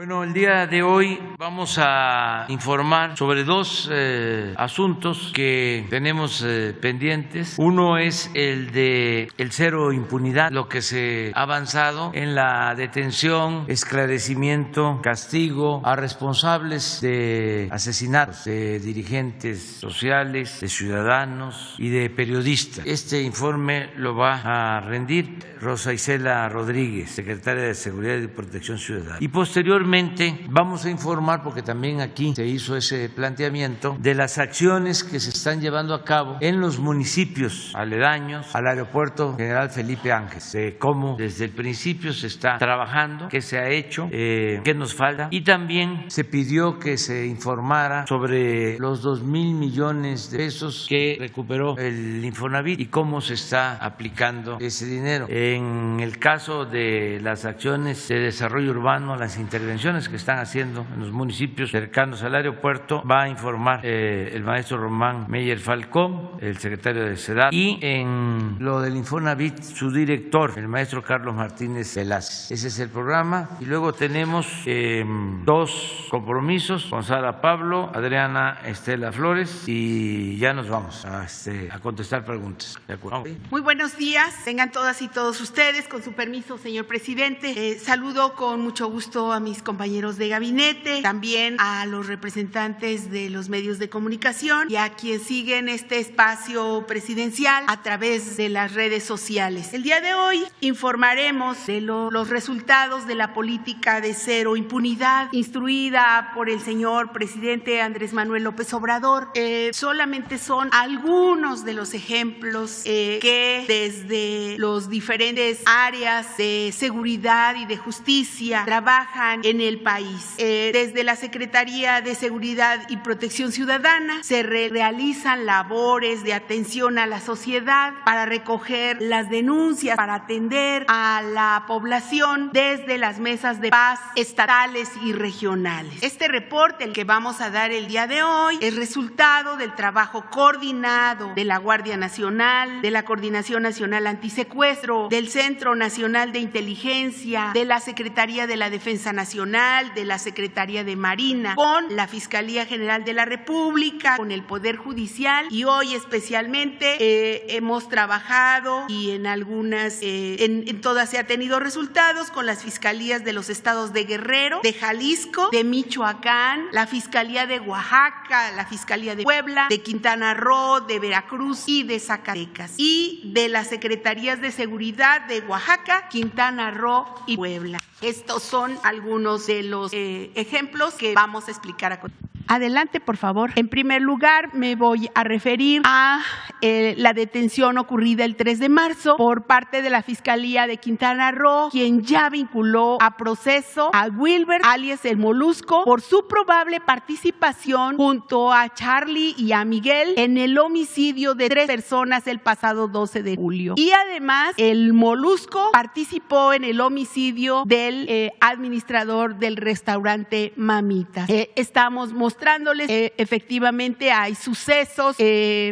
Bueno, el día de hoy vamos a informar sobre dos asuntos que tenemos pendientes. Uno es el de el cero impunidad, lo que se ha avanzado en la detención, esclarecimiento, castigo a responsables de asesinatos de dirigentes sociales, de ciudadanos y de periodistas. Este informe lo va a rendir Rosa Isela Rodríguez, secretaria de Seguridad y Protección Ciudadana. Y posteriormente vamos a informar, porque también aquí se hizo ese planteamiento, de las acciones que se están llevando a cabo en los municipios aledaños al Aeropuerto General Felipe Ángeles, de cómo desde el principio se está trabajando, qué se ha hecho, qué nos falta, y también se pidió que se informara sobre los 2,000 millones de pesos que recuperó el Infonavit y cómo se está aplicando ese dinero. En el caso de las acciones de desarrollo urbano, las intervenciones que están haciendo en los municipios cercanos al aeropuerto, va a informar el maestro Román Meyer Falcón, el secretario de SEDATU, y en lo del Infonavit, su director, el maestro Carlos Martínez Velázquez. Ese es el programa. Y luego tenemos dos compromisos con Sara Pablo, Adriana Estela Flores, y ya nos vamos a contestar preguntas. ¿De acuerdo? Muy buenos días, tengan todas y todos ustedes. Con su permiso, señor presidente, saludo con mucho gusto a mis compañeros de gabinete, también a los representantes de los medios de comunicación y a quienes siguen este espacio presidencial a través de las redes sociales. El día de hoy informaremos de los resultados de la política de cero impunidad instruida por el señor presidente Andrés Manuel López Obrador. Solamente son algunos de los ejemplos que desde los diferentes áreas de seguridad y de justicia trabajan en el país. Desde la Secretaría de Seguridad y Protección Ciudadana se realizan labores de atención a la sociedad para recoger las denuncias, para atender a la población desde las mesas de paz estatales y regionales. Este reporte, el que vamos a dar el día de hoy, es resultado del trabajo coordinado de la Guardia Nacional, de la Coordinación Nacional Antisecuestro, del Centro Nacional de Inteligencia, de la Secretaría de la Defensa Nacional, de la Secretaría de Marina, con la Fiscalía General de la República, con el Poder Judicial, y hoy especialmente hemos trabajado y en algunas, en todas se ha tenido resultados con las fiscalías de los estados de Guerrero, de Jalisco, de Michoacán, la Fiscalía de Oaxaca, la Fiscalía de Puebla, de Quintana Roo, de Veracruz y de Zacatecas, y de las Secretarías de Seguridad de Oaxaca, Quintana Roo y Puebla. Estos son algunos de los ejemplos que vamos a explicar a continuación. Adelante, por favor. En primer lugar, me voy a referir a la detención ocurrida el 3 de marzo por parte de la Fiscalía de Quintana Roo, quien ya vinculó a proceso a Wilber, alias el Molusco, por su probable participación junto a Charlie y a Miguel en el homicidio de 3 personas el pasado 12 de julio. Y además, el Molusco participó en el homicidio del administrador del restaurante Mamitas. Estamos mostrándoles efectivamente hay sucesos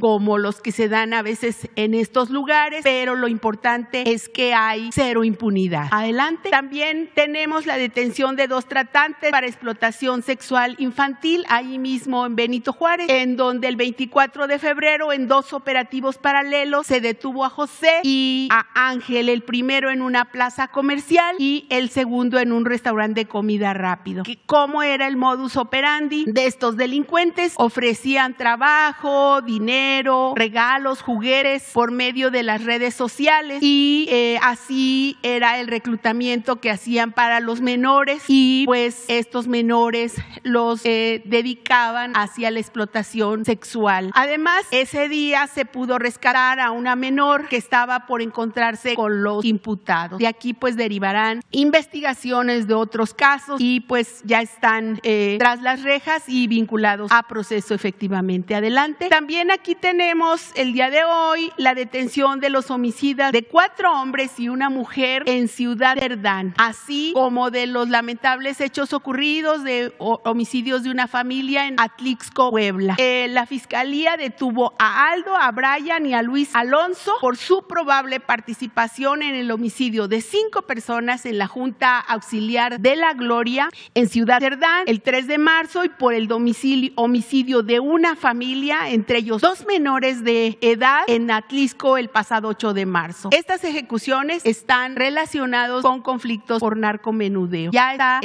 como los que se dan a veces en estos lugares, pero lo importante es que hay cero impunidad. Adelante. También tenemos la detención de 2 tratantes para explotación sexual infantil ahí mismo en Benito Juárez, en donde el 24 de febrero en 2 operativos paralelos se detuvo a José y a Ángel, el primero en una plaza comercial y el segundo en un restaurante de comida rápido. ¿Cómo era el modus operandi de estos delincuentes? Ofrecían trabajo, dinero, regalos, juguetes por medio de las redes sociales y así era el reclutamiento que hacían para los menores, y pues estos menores los dedicaban hacia la explotación sexual. Además, ese día se pudo rescatar a una menor que estaba por encontrarse con los imputados. De aquí pues derivarán investigaciones de otros casos y pues ya están tras las rejas y y vinculados a proceso efectivamente. Adelante. También aquí tenemos el día de hoy la detención de los homicidas de 4 hombres y una mujer en Ciudad Cerdán, así como de los lamentables hechos ocurridos de homicidios de una familia en Atlixco, Puebla. La Fiscalía detuvo a Aldo, a Brian y a Luis Alonso por su probable participación en el homicidio de 5 personas en la Junta Auxiliar de La Gloria en Ciudad Cerdán el 3 de marzo y por el homicidio de una familia, entre ellos 2 menores de edad, en Atlixco el pasado 8 de marzo. Estas ejecuciones están relacionadas con conflictos por narcomenudeo. Ya está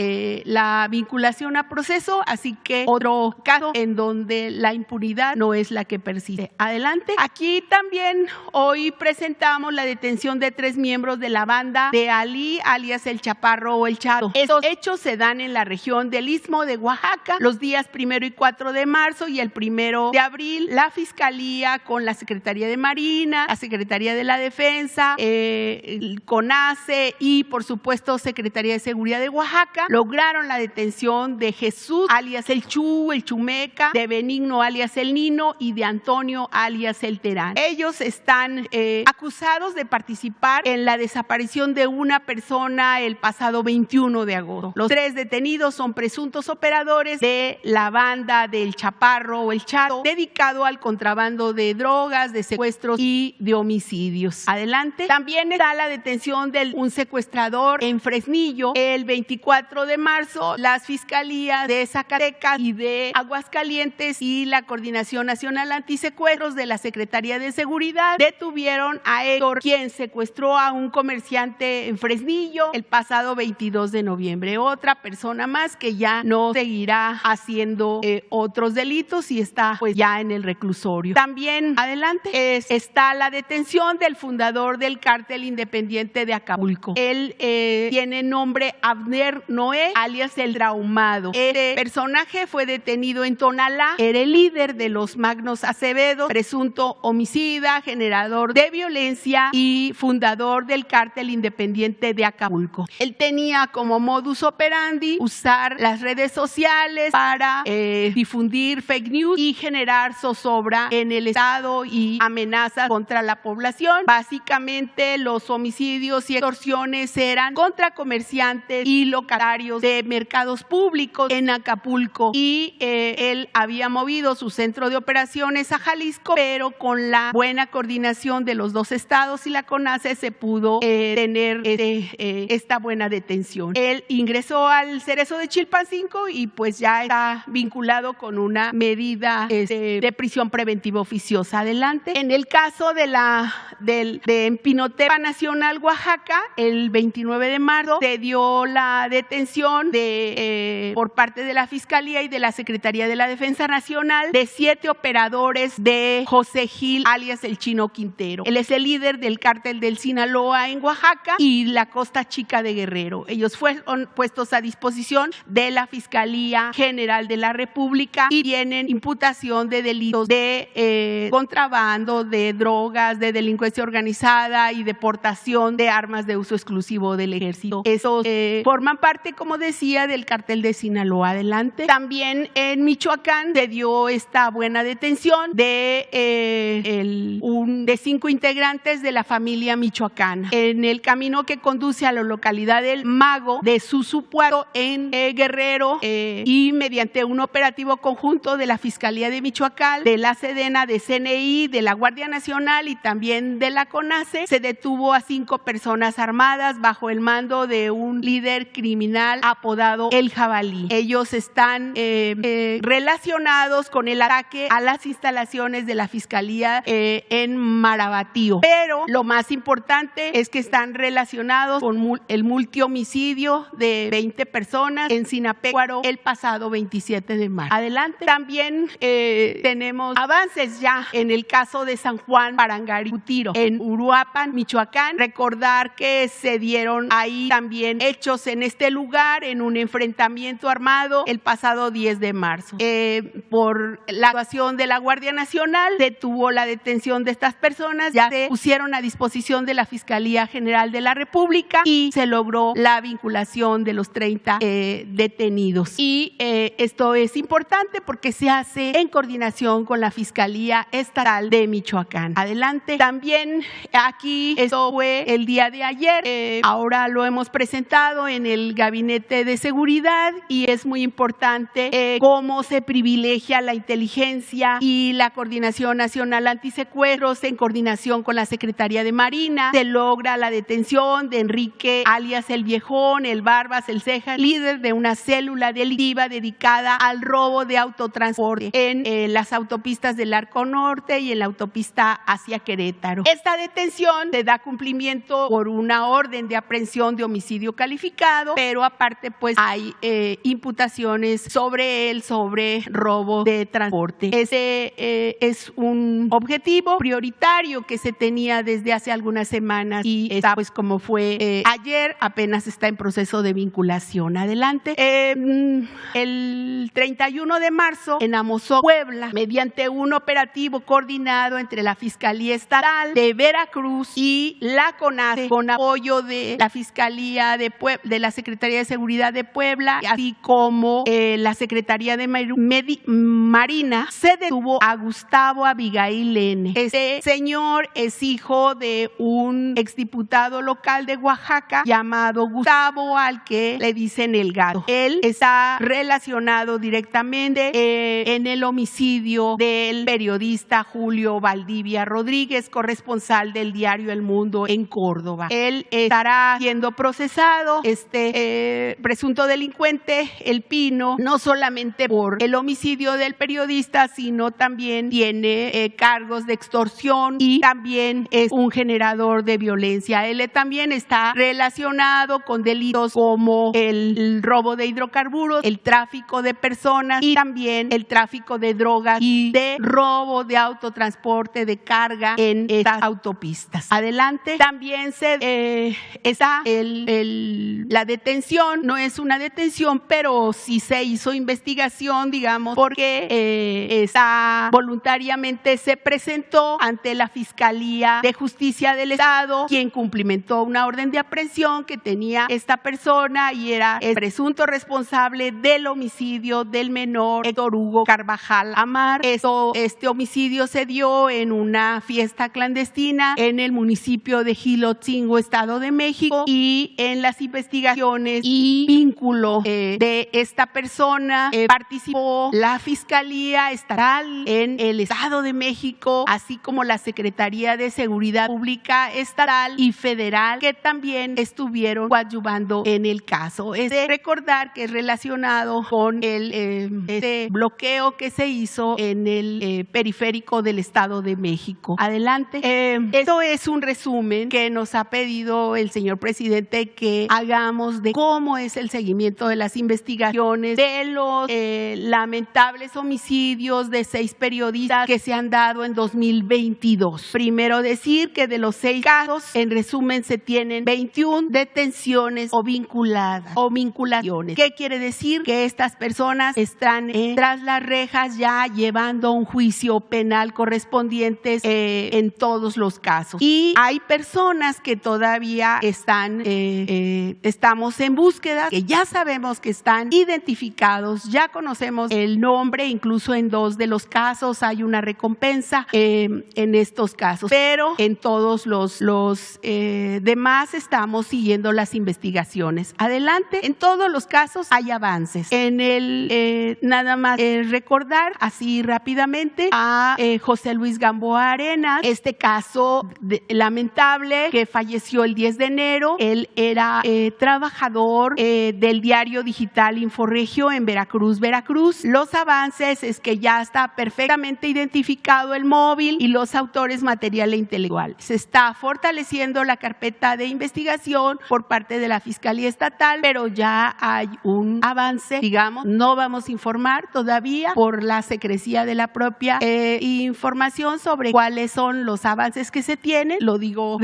la vinculación a proceso, así que otro caso en donde la impunidad no es la que persiste. Adelante. Aquí también hoy presentamos la detención de 3 miembros de la banda de Ali, alias El Chaparro o El Chato. Estos hechos se dan en la región del Istmo de Oaxaca los días 1 y 4 de marzo y el 1 de abril. La Fiscalía con la Secretaría de Marina, la Secretaría de la Defensa, el CONACE y por supuesto Secretaría de Seguridad de Oaxaca lograron la detención de Jesús alias El Chu, El Chumeca, de Benigno alias El Nino y de Antonio alias El Terán. Ellos están acusados de participar en la desaparición de una persona el pasado 21 de agosto. Los 3 detenidos son presuntos operadores de la banda del Chaparro o El Chato, dedicado al contrabando de drogas, de secuestros y de homicidios. Adelante. También está la detención de un secuestrador en Fresnillo el 24 de marzo. Las fiscalías de Zacatecas y de Aguascalientes y la Coordinación Nacional Antisecuestros de la Secretaría de Seguridad detuvieron a Héctor, quien secuestró a un comerciante en Fresnillo el pasado 22 de noviembre. Otra persona más que ya no seguirá haciendo otros delitos y está pues ya en el reclusorio. También adelante está la detención del fundador del cártel independiente de Acapulco. Él tiene nombre Abner Noé, alias El Traumado. Este personaje fue detenido en Tonalá, era el líder de los Magnos Acevedo, presunto homicida, generador de violencia y fundador del cártel independiente de Acapulco. Él tenía como modus operandi usar las redes sociales para difundir fake news y generar zozobra en el estado y amenazas contra la población. Básicamente los homicidios y extorsiones eran contra comerciantes y locatarios de mercados públicos en Acapulco y él había movido su centro de operaciones a Jalisco, pero con la buena coordinación de los 2 estados y la CONACE se pudo tener esta buena detención. Él ingresó al Cerezo de Chilpancingo y pues ya está vinculado con una medida de prisión preventiva oficiosa. Adelante. En el caso de Pinotepa Nacional, Oaxaca, el 29 de marzo se dio la detención por parte de la Fiscalía y de la Secretaría de la Defensa Nacional de 7 operadores de José Gil, alias El Chino Quintero. Él es el líder del cártel del Sinaloa en Oaxaca y la Costa Chica de Guerrero. Ellos fueron puestos a disposición de la Fiscalía General de la República y tienen imputación de delitos de contrabando, de drogas, de delincuencia organizada y de portación de armas de uso exclusivo del ejército. Esos forman parte, como decía, del cártel de Sinaloa. Adelante. También en Michoacán se dio esta buena detención de 5 integrantes de la familia michoacana en el camino que conduce a la localidad del Mago de Susupuato en Guerrero y mediante un operativo conjunto de la Fiscalía de Michoacán, de la Sedena, de CNI, de la Guardia Nacional y también de la CONACE, se detuvo a 5 personas armadas bajo el mando de un líder criminal apodado El Jabalí. Ellos están relacionados con el ataque a las instalaciones de la Fiscalía en Marabatío. Pero lo más importante es que están relacionados con el multihomicidio de 20 personas en Sinapecuaro el pasado 27 de marzo. Adelante. También tenemos avances ya en el caso de San Juan Parangaricutiro, en Uruapan, Michoacán. Recordar que se dieron ahí también hechos en este lugar en un enfrentamiento armado el pasado 10 de marzo. Por la actuación de la Guardia Nacional detuvo la detención de estas personas, ya se pusieron a disposición de la Fiscalía General de la República y se logró la vinculación de los 30 detenidos. Y esto Esto es importante porque se hace en coordinación con la Fiscalía Estatal de Michoacán. Adelante. También aquí, esto fue el día de ayer, ahora lo hemos presentado en el Gabinete de Seguridad y es muy importante cómo se privilegia la inteligencia y la Coordinación Nacional Antisecuestros en coordinación con la Secretaría de Marina. Se logra la detención de Enrique alias El Viejón, El Barbas, El Cejas, líder de una célula delictiva dedicada al robo de autotransporte en las autopistas del Arco Norte y en la autopista hacia Querétaro. Esta detención se da cumplimiento por una orden de aprehensión de homicidio calificado, pero aparte pues hay imputaciones sobre él, sobre robo de transporte. Ese es un objetivo prioritario que se tenía desde hace algunas semanas y está pues como fue ayer, apenas está en proceso de vinculación. Adelante. El 31 de marzo en Amozoc, Puebla, mediante un operativo coordinado entre la Fiscalía Estatal de Veracruz y la CONACE, con apoyo de la Fiscalía de la Secretaría de Seguridad de Puebla, así como la Secretaría de Marina, se detuvo a Gustavo Abigail N. Este señor es hijo de un exdiputado local de Oaxaca llamado Gustavo, al que le dicen El Gato. Él está relacionado directamente en el homicidio del periodista Julio Valdivia Rodríguez, corresponsal del diario El Mundo en Córdoba. Él estará siendo procesado, presunto delincuente, El Pino, no solamente por el homicidio del periodista, sino también tiene cargos de extorsión y también es un generador de violencia. Él también está relacionado con delitos como el robo de hidrocarburos, el tráfico de personas y también el tráfico de drogas y de robo de autotransporte de carga en estas autopistas. Adelante. También está la detención, no es una detención, pero sí se hizo investigación, digamos, porque voluntariamente se presentó ante la Fiscalía de Justicia del Estado, quien cumplimentó una orden de aprehensión que tenía esta persona y era el presunto responsable del homicidio del menor Héctor Hugo Carvajal Amar. Este homicidio se dio en una fiesta clandestina en el municipio de Gilotzingo, Estado de México, y en las investigaciones y vínculo de esta persona participó la Fiscalía Estatal en el Estado de México, así como la Secretaría de Seguridad Pública Estatal y Federal, que también estuvieron coadyuvando en el caso. Es de recordar que es relacionado con este bloqueo que se hizo en el periférico del Estado de México. Adelante. Esto es un resumen que nos ha pedido el señor presidente que hagamos de cómo es el seguimiento de las investigaciones de los lamentables homicidios de 6 periodistas que se han dado en 2022. Primero decir que de los 6 casos, en resumen, se tienen 21 detenciones o vinculaciones. ¿Qué quiere decir? Que estas personas están tras las rejas ya llevando un juicio penal correspondientes en todos los casos. Y hay personas que todavía estamos en búsqueda, que ya sabemos que están identificados, ya conocemos el nombre, incluso en 2 de los casos hay una recompensa en estos casos, pero en todos los demás estamos siguiendo las investigaciones. Adelante. En todos los casos hay avances. Nada más recordar así rápidamente a José Luis Gamboa Arenas, este caso lamentable que falleció el 10 de enero. Él era trabajador del diario digital Inforregio en Veracruz. Los avances es que ya está perfectamente identificado el móvil y los autores material e intelectual. Se está fortaleciendo la carpeta de investigación por parte de la Fiscalía Estatal, pero ya hay un avance, digamos, no vamos a informar todavía por la secrecía de la propia información sobre cuáles son los avances que se tienen, lo digo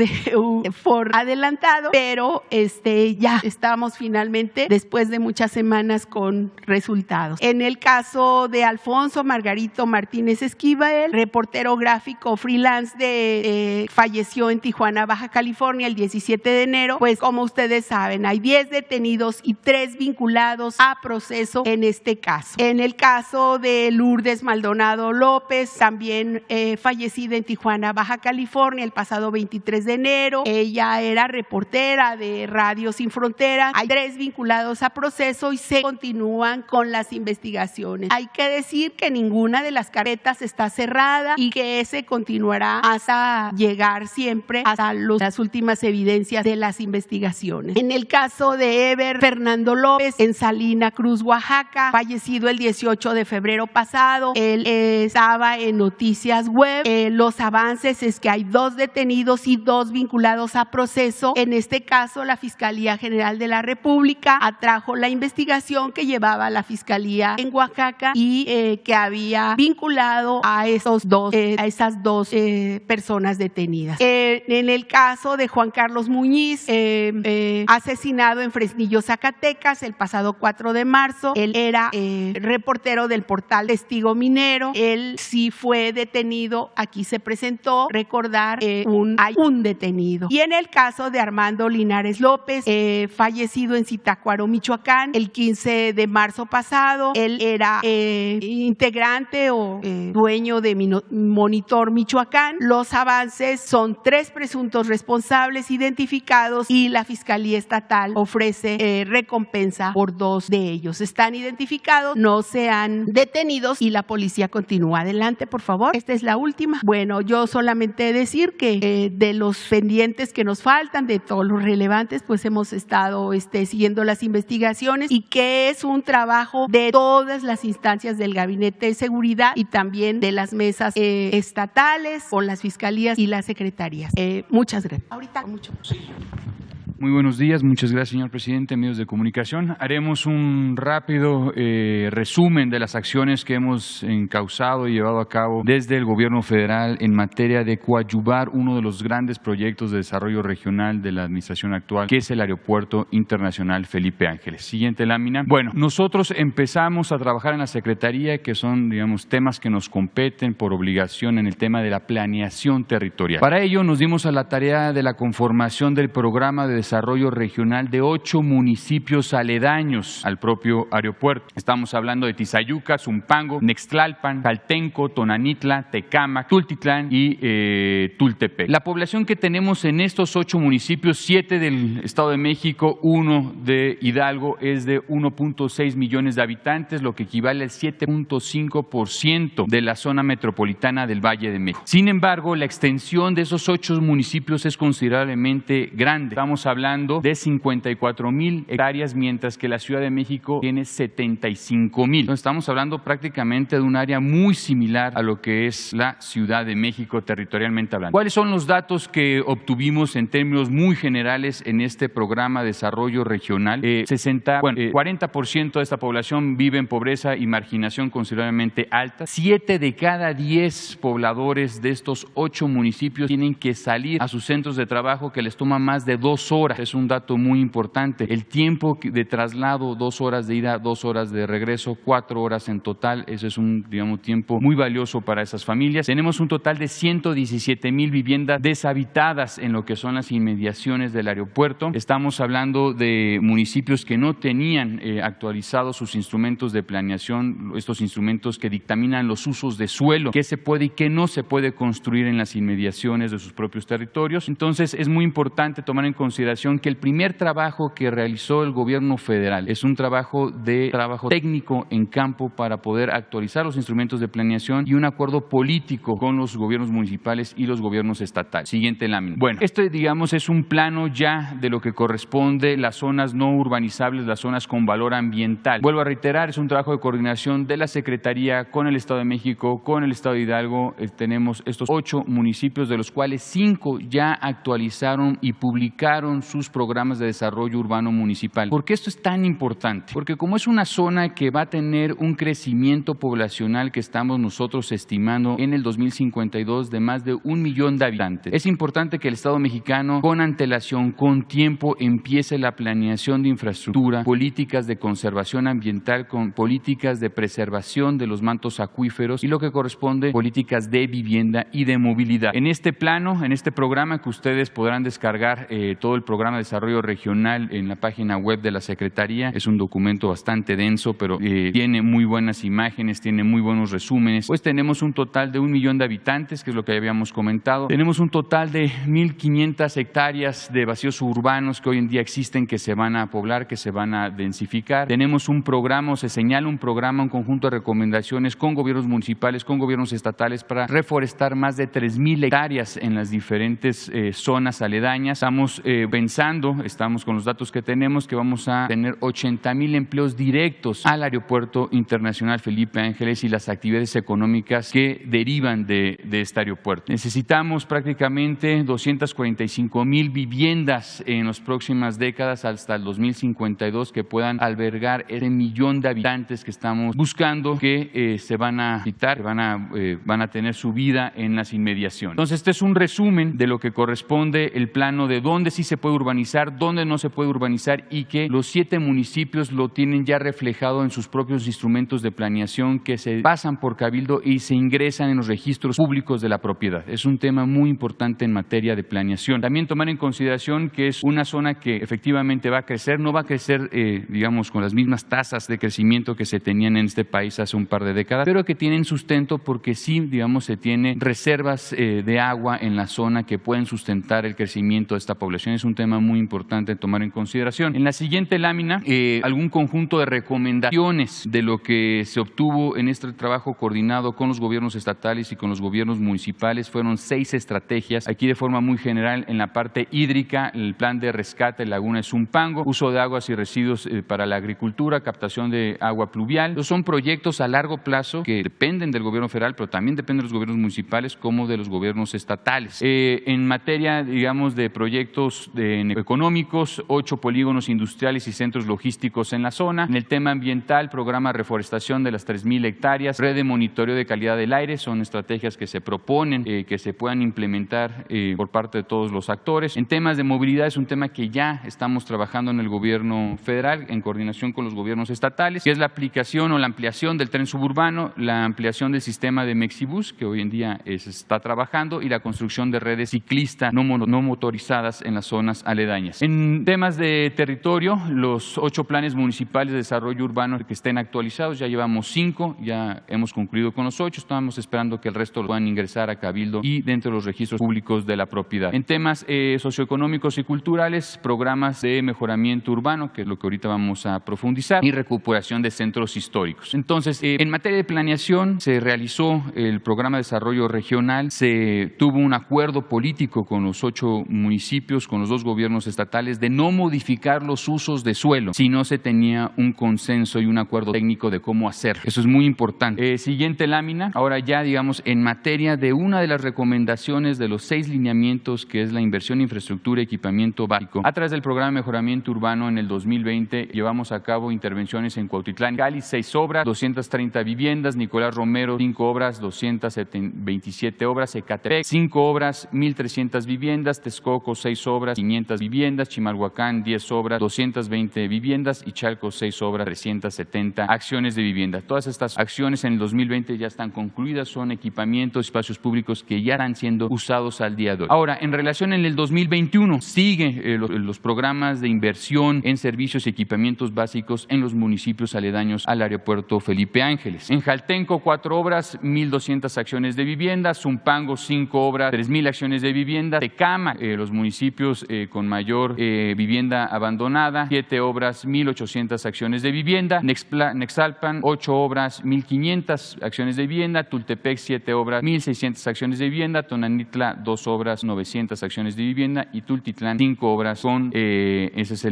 por adelantado, pero ya estamos finalmente, después de muchas semanas, con resultados. En el caso de Alfonso Margarito Martínez Esquivel, reportero gráfico freelance falleció en Tijuana, Baja California, el 17 de enero, pues como ustedes saben, hay 10 detenidos y 3 vinculados a proceso en este caso. En el caso de Lourdes Maldonado López, también fallecida en Tijuana, Baja California, el pasado 23 de enero. Ella era reportera de Radio Sin Fronteras. Hay 3 vinculados a proceso y se continúan con las investigaciones. Hay que decir que ninguna de las carpetas está cerrada y que se continuará hasta llegar siempre hasta las últimas evidencias de las investigaciones. En el caso de Eber Fernando López, en Salina Cruz, Oaxaca, fallecido el 18 de febrero pasado, él estaba en Noticias Web. Los avances es que hay 2 detenidos y 2 vinculados a proceso. En este caso, la Fiscalía General de la República atrajo la investigación que llevaba la Fiscalía en Oaxaca y que había vinculado a esas 2 personas detenidas. En el caso de Juan Carlos Muñiz, asesinado en Fresnillo, Zacatecas, el pasado 4 de marzo, él era reportero del portal Testigo Minero. Él sí fue detenido, aquí se presentó, recordar, hay un detenido. Y en el caso de Armando Linares López, fallecido en Zitácuaro, Michoacán, el 15 de marzo pasado, él era integrante o dueño de Monitor Michoacán. Los avances son 3 presuntos responsables identificados y la Fiscalía Estatal ofrece recompensa por 2 de ellos. Están identificados, no se han detenido y la policía continúa. Adelante, por favor. Esta es la última. Bueno, yo solamente decir que de los pendientes que nos faltan, de todos los relevantes, pues hemos estado siguiendo las investigaciones y que es un trabajo de todas las instancias del Gabinete de Seguridad y también de las mesas estatales con las fiscalías y las secretarías. Muchas gracias. Ahorita, mucho. Muy buenos días, muchas gracias, señor presidente, medios de comunicación. Haremos un rápido resumen de las acciones que hemos encauzado y llevado a cabo desde el gobierno federal en materia de coadyuvar uno de los grandes proyectos de desarrollo regional de la administración actual, que es el Aeropuerto Internacional Felipe Ángeles. Siguiente lámina. Bueno, nosotros empezamos a trabajar en la Secretaría, que son, digamos, temas que nos competen por obligación en el tema de la planeación territorial. Para ello nos dimos a la tarea de la conformación del programa de desarrollo regional de 8 municipios aledaños al propio aeropuerto. Estamos hablando de Tizayuca, Zumpango, Nextlalpan, Caltenco, Tonanitla, Tecámac, Tultitlán y Tultepec. La población que tenemos en estos 8 municipios, 7 del Estado de México, 1 de Hidalgo, es de 1.6 millones de habitantes, lo que equivale al 7.5% de la zona metropolitana del Valle de México. Sin embargo, la extensión de esos 8 municipios es considerablemente grande. Estamos hablando de 54,000 hectáreas, mientras que la Ciudad de México tiene 75,000. Entonces estamos hablando prácticamente de un área muy similar a lo que es la Ciudad de México territorialmente hablando. ¿Cuáles son los datos que obtuvimos en términos muy generales en este programa de desarrollo regional? 40% de esta población vive en pobreza y marginación considerablemente alta. 7 de cada 10 pobladores de estos 8 municipios tienen que salir a sus centros de trabajo, que les toma más de 2 horas. Es un dato muy importante. El tiempo de traslado, 2 horas de ida, 2 horas de regreso, 4 horas en total. Ese es un, digamos, tiempo muy valioso para esas familias. Tenemos un total de 117,000 viviendas deshabitadas en lo que son las inmediaciones del aeropuerto. Estamos hablando de municipios que no tenían actualizados sus instrumentos de planeación, estos instrumentos que dictaminan los usos de suelo, qué se puede y qué no se puede construir en las inmediaciones de sus propios territorios. Entonces es muy importante tomar en consideración que el primer trabajo que realizó el gobierno federal es un trabajo técnico en campo para poder actualizar los instrumentos de planeación y un acuerdo político con los gobiernos municipales y los gobiernos estatales. Siguiente lámina. Bueno, esto, digamos, es un plano ya de lo que corresponde las zonas no urbanizables, las zonas con valor ambiental. Vuelvo a reiterar, es un trabajo de coordinación de la Secretaría con el Estado de México, con el Estado de Hidalgo. Tenemos estos 8 municipios, de los cuales 5 ya actualizaron y publicaron sus programas de desarrollo urbano municipal. ¿Por qué esto es tan importante? Porque como es una zona que va a tener un crecimiento poblacional que estamos nosotros estimando en el 2052 de más de 1 millón de habitantes, es importante que el Estado mexicano, con antelación, con tiempo, empiece la planeación de infraestructura, políticas de conservación ambiental, con políticas de preservación de los mantos acuíferos y lo que corresponde, políticas de vivienda y de movilidad. En este plano, en este programa que ustedes podrán descargar todo el Programa de Desarrollo Regional en la página web de la Secretaría. Es un documento bastante denso, pero tiene muy buenas imágenes, tiene muy buenos resúmenes. Pues tenemos un total de 1 millón de habitantes, que es lo que habíamos comentado. Tenemos un total de 1,500 hectáreas de vacíos urbanos que hoy en día existen, que se van a poblar, que se van a densificar. Tenemos un programa, o se señala un programa, un conjunto de recomendaciones con gobiernos municipales, con gobiernos estatales para reforestar más de 3,000 hectáreas en las diferentes zonas aledañas. Estamos pensando, estamos con los datos que tenemos, que vamos a tener 80,000 empleos directos al Aeropuerto Internacional Felipe Ángeles y las actividades económicas que derivan de este aeropuerto. Necesitamos prácticamente 245,000 viviendas en las próximas décadas hasta el 2052 que puedan albergar ese 1 millón de habitantes que estamos buscando, que se van a quitar, que van a tener su vida en las inmediaciones. Entonces, este es un resumen de lo que corresponde el plano de dónde sí se puede urbanizar, dónde no se puede urbanizar, y que los 7 municipios lo tienen ya reflejado en sus propios instrumentos de planeación que se pasan por Cabildo y se ingresan en los registros públicos de la propiedad. Es un tema muy importante en materia de planeación. También tomar en consideración que es una zona que efectivamente va a crecer, no va a crecer, digamos, con las mismas tasas de crecimiento que se tenían en este país hace un par de décadas, pero que tienen sustento porque sí, digamos, se tiene reservas de agua en la zona que pueden sustentar el crecimiento de esta población. Es un tema muy importante tomar en consideración. En la siguiente lámina, algún conjunto de recomendaciones de lo que se obtuvo en este trabajo coordinado con los gobiernos estatales y con los gobiernos municipales. Fueron 6 estrategias. Aquí, de forma muy general, en la parte hídrica, el plan de rescate de Laguna de Zumpango, uso de aguas y residuos para la agricultura, captación de agua pluvial. Estos son proyectos a largo plazo que dependen del gobierno federal, pero también dependen de los gobiernos municipales como de los gobiernos estatales. En materia, digamos, de proyectos económicos, 8 polígonos industriales y centros logísticos en la zona. En el tema ambiental, programa de reforestación de las 3,000 hectáreas, red de monitoreo de calidad del aire, son estrategias que se proponen que se puedan implementar por parte de todos los actores. En temas de movilidad, es un tema que ya estamos trabajando en el gobierno federal en coordinación con los gobiernos estatales, que es la aplicación o la ampliación del tren suburbano, la ampliación del sistema de Mexibus, que hoy en día se está trabajando, y la construcción de redes ciclistas no motorizadas en las zonas aledañas. En temas de territorio, los 8 planes municipales de desarrollo urbano que estén actualizados, ya llevamos 5, ya hemos concluido con los 8, estamos esperando que el resto lo puedan ingresar a Cabildo y dentro de los registros públicos de la propiedad. En temas socioeconómicos y culturales, programas de mejoramiento urbano, que es lo que ahorita vamos a profundizar, y recuperación de centros históricos. Entonces, en materia de planeación, se realizó el programa de desarrollo regional, se tuvo un acuerdo político con los 8 municipios, con los 2 gobiernos estatales, de no modificar los usos de suelo si no se tenía un consenso y un acuerdo técnico de cómo hacerlo. Eso es muy importante. Siguiente lámina. Ahora ya, digamos, en materia de una de las recomendaciones de los 6 lineamientos, que es la inversión en infraestructura y equipamiento básico. A través del programa de mejoramiento urbano en el 2020 llevamos a cabo intervenciones en Cuautitlán, Cali, 6 obras, 230 viviendas, Nicolás Romero, 5 obras, 227 obras, Ecatepec, 5 obras, 1,300 viviendas, Texcoco, 6 obras, 500 viviendas, Chimalhuacán, 10 obras, 220 viviendas y Chalco, 6 obras, 370 acciones de vivienda. Todas estas acciones en el 2020 ya están concluidas, son equipamientos, espacios públicos que ya están siendo usados al día de hoy. Ahora, en relación en el 2021, sigue los programas de inversión en servicios y equipamientos básicos en los municipios aledaños al Aeropuerto Felipe Ángeles. En Jaltenco, 4 obras, 1,200 acciones de vivienda, Zumpango, 5 obras, 3,000 acciones de vivienda, Tecama, los municipios con mayor vivienda abandonada, 7 obras, 1,800 acciones de vivienda, Nexalpan, 8 obras, 1,500 acciones de vivienda, Tultepec, 7 obras, 1,600 acciones de vivienda, Tonanitla, 2 obras, 900 acciones de vivienda y Tultitlán, 5 obras con, ese es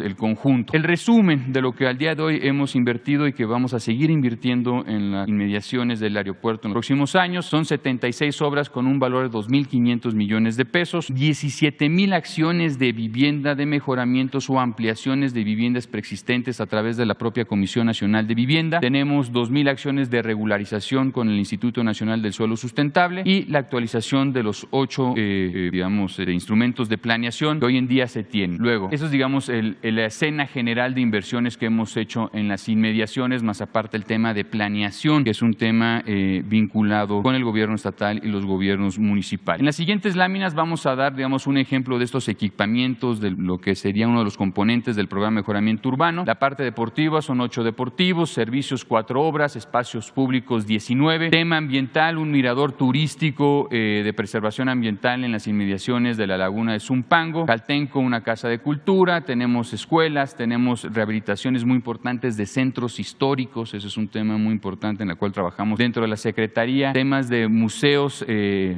el conjunto. El resumen de lo que al día de hoy hemos invertido y que vamos a seguir invirtiendo en las inmediaciones del aeropuerto en los próximos años son 76 obras con un valor de 2,500 millones de pesos, 17,000 acciones de vivienda de mejoramientos o ampliaciones de viviendas preexistentes a través de la propia Comisión Nacional de Vivienda. Tenemos 2,000 acciones de regularización con el Instituto Nacional del Suelo Sustentable y la actualización de los 8 instrumentos de planeación que hoy en día se tienen. Luego, eso es, digamos, la escena general de inversiones que hemos hecho en las inmediaciones, más aparte el tema de planeación, que es un tema vinculado con el gobierno estatal y los gobiernos municipales. En las siguientes láminas vamos a dar, digamos, un ejemplo de estos equipos equipamientos de lo que sería uno de los componentes del programa de mejoramiento urbano. La parte deportiva son 8 deportivos, servicios 4 obras, espacios públicos 19. Tema ambiental, un mirador turístico de preservación ambiental en las inmediaciones de la laguna de Zumpango. Jaltenco, una casa de cultura, tenemos escuelas, tenemos rehabilitaciones muy importantes de centros históricos, ese es un tema muy importante en el cual trabajamos dentro de la Secretaría. Temas de museos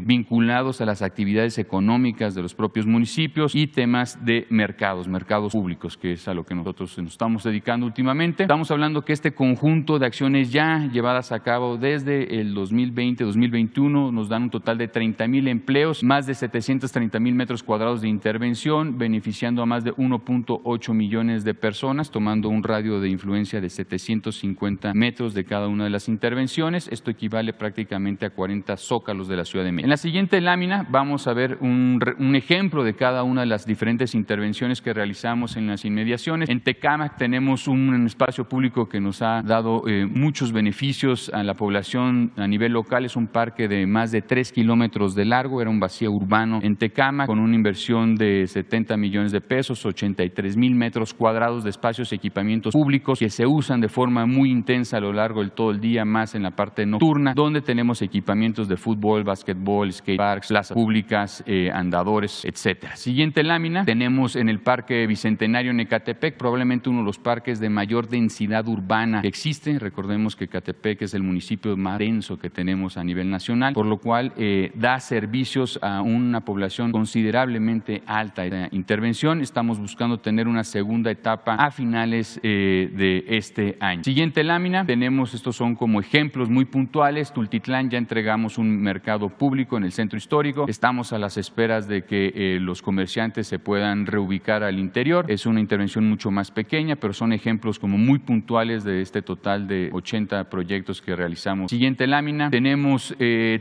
vinculados a las actividades económicas de los propios municipios y temas de mercados públicos, que es a lo que nosotros nos estamos dedicando últimamente. Estamos hablando que este conjunto de acciones ya llevadas a cabo desde el 2020-2021 nos dan un total de 30,000 empleos, más de 730,000 metros cuadrados de intervención, beneficiando a más de 1.8 millones de personas, tomando un radio de influencia de 750 metros de cada una de las intervenciones. Esto equivale prácticamente a 40 zócalos de la Ciudad de México. En la siguiente lámina vamos a ver un ejemplo de cada una de las diferentes intervenciones que realizamos en las inmediaciones. En Tecámac tenemos un espacio público que nos ha dado muchos beneficios a la población a nivel local. Es un parque de más de 3 kilómetros de largo, era un vacío urbano en Tecámac con una inversión de 70 millones de pesos, 83,000 metros cuadrados de espacios y equipamientos públicos que se usan de forma muy intensa a lo largo del todo el día, más en la parte nocturna, donde tenemos equipamientos de fútbol, básquetbol, skateparks, plazas públicas, andadores, etcétera. Siguiente lámina, tenemos en el Parque Bicentenario en Ecatepec, probablemente uno de los parques de mayor densidad urbana que existe. Recordemos que Ecatepec es el municipio más denso que tenemos a nivel nacional, por lo cual da servicios a una población considerablemente alta. De intervención, estamos buscando tener una segunda etapa a finales de este año. Siguiente lámina, tenemos, estos son como ejemplos muy puntuales. Tultitlán, ya entregamos un mercado público en el centro histórico. Estamos a las esperas de que los comerciantes se puedan reubicar al interior. Es una intervención mucho más pequeña, pero son ejemplos como muy puntuales de este total de 80 proyectos que realizamos. Siguiente lámina, tenemos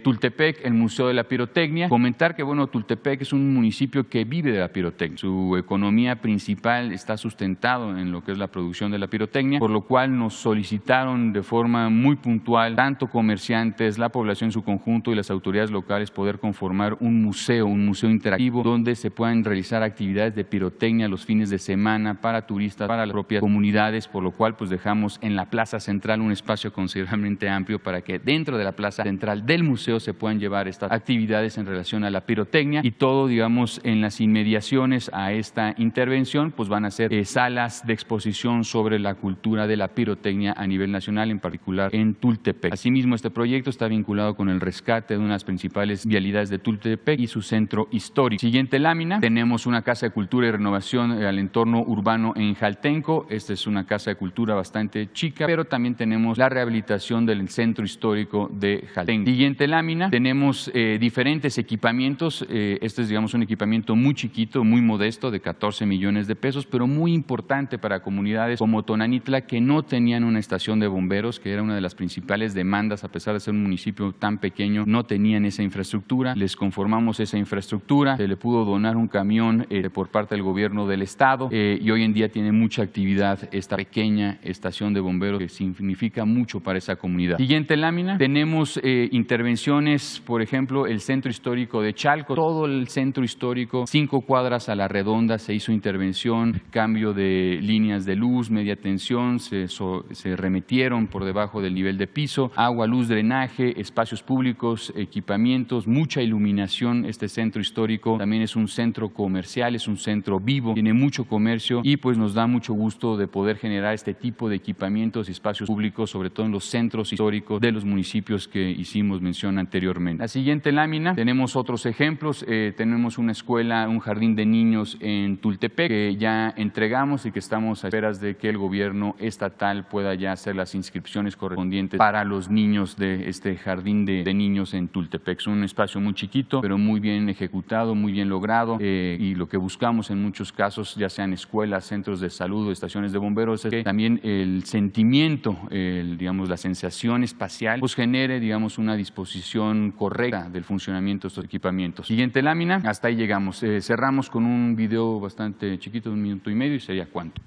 Tultepec, el Museo de la Pirotecnia. Comentar que, bueno, Tultepec es un municipio que vive de la pirotecnia. Su economía principal está sustentado en lo que es la producción de la pirotecnia, por lo cual nos solicitaron de forma muy puntual, tanto comerciantes, la población en su conjunto y las autoridades locales, poder conformar un museo interactivo donde se puedan realizar actividades de pirotecnia los fines de semana para turistas, para las propias comunidades, por lo cual pues dejamos en la plaza central un espacio considerablemente amplio para que dentro de la plaza central del museo se puedan llevar estas actividades en relación a la pirotecnia, y todo, digamos, en las inmediaciones a esta intervención pues van a ser salas de exposición sobre la cultura de la pirotecnia a nivel nacional, en particular en Tultepec. Asimismo, este proyecto está vinculado con el rescate de una de las principales vialidades de Tultepec y su centro histórico. Siguiente lámina, tenemos una casa de cultura y renovación al entorno urbano en Jaltenco. Esta es una casa de cultura bastante chica, pero también tenemos la rehabilitación del centro histórico de Jaltenco. Siguiente lámina, tenemos diferentes equipamientos. Este es, digamos, un equipamiento muy chiquito, muy modesto, de 14 millones de pesos, pero muy importante para comunidades como Tonanitla, que no tenían una estación de bomberos, que era una de las principales demandas, a pesar de ser un municipio tan pequeño, no tenían esa infraestructura. Les conformamos esa infraestructura, se le pudo donar un camión por parte del gobierno del estado, y hoy en día tiene mucha actividad esta pequeña estación de bomberos, que significa mucho para esa comunidad. Siguiente lámina, tenemos intervenciones, por ejemplo, el centro histórico de Chalco, todo el centro histórico, 5 cuadras a la redonda se hizo intervención, cambio de líneas de luz, media tensión, se remetieron por debajo del nivel de piso, agua, luz, drenaje, espacios públicos, equipamientos, mucha iluminación. Este centro histórico también es un centro comercial, es un centro vivo, tiene mucho comercio, y pues nos da mucho gusto de poder generar este tipo de equipamientos y espacios públicos, sobre todo en los centros históricos de los municipios que hicimos mención anteriormente. La siguiente lámina, tenemos otros ejemplos. Tenemos una escuela, un jardín de niños en Tultepec que ya entregamos y que estamos a esperas de que el gobierno estatal pueda ya hacer las inscripciones correspondientes para los niños de este jardín de niños en Tultepec. Es un espacio muy chiquito, pero muy bien ejecutado, muy bien logrado, y lo que buscamos en muchos casos, ya sean escuelas, centros de salud o estaciones de bomberos, es que también el sentimiento, digamos, la sensación espacial, pues genere, digamos, una disposición correcta del funcionamiento de estos equipamientos. Siguiente lámina, hasta ahí llegamos. Cerramos con un video bastante chiquito, de 1 minuto y medio, y sería cuánto.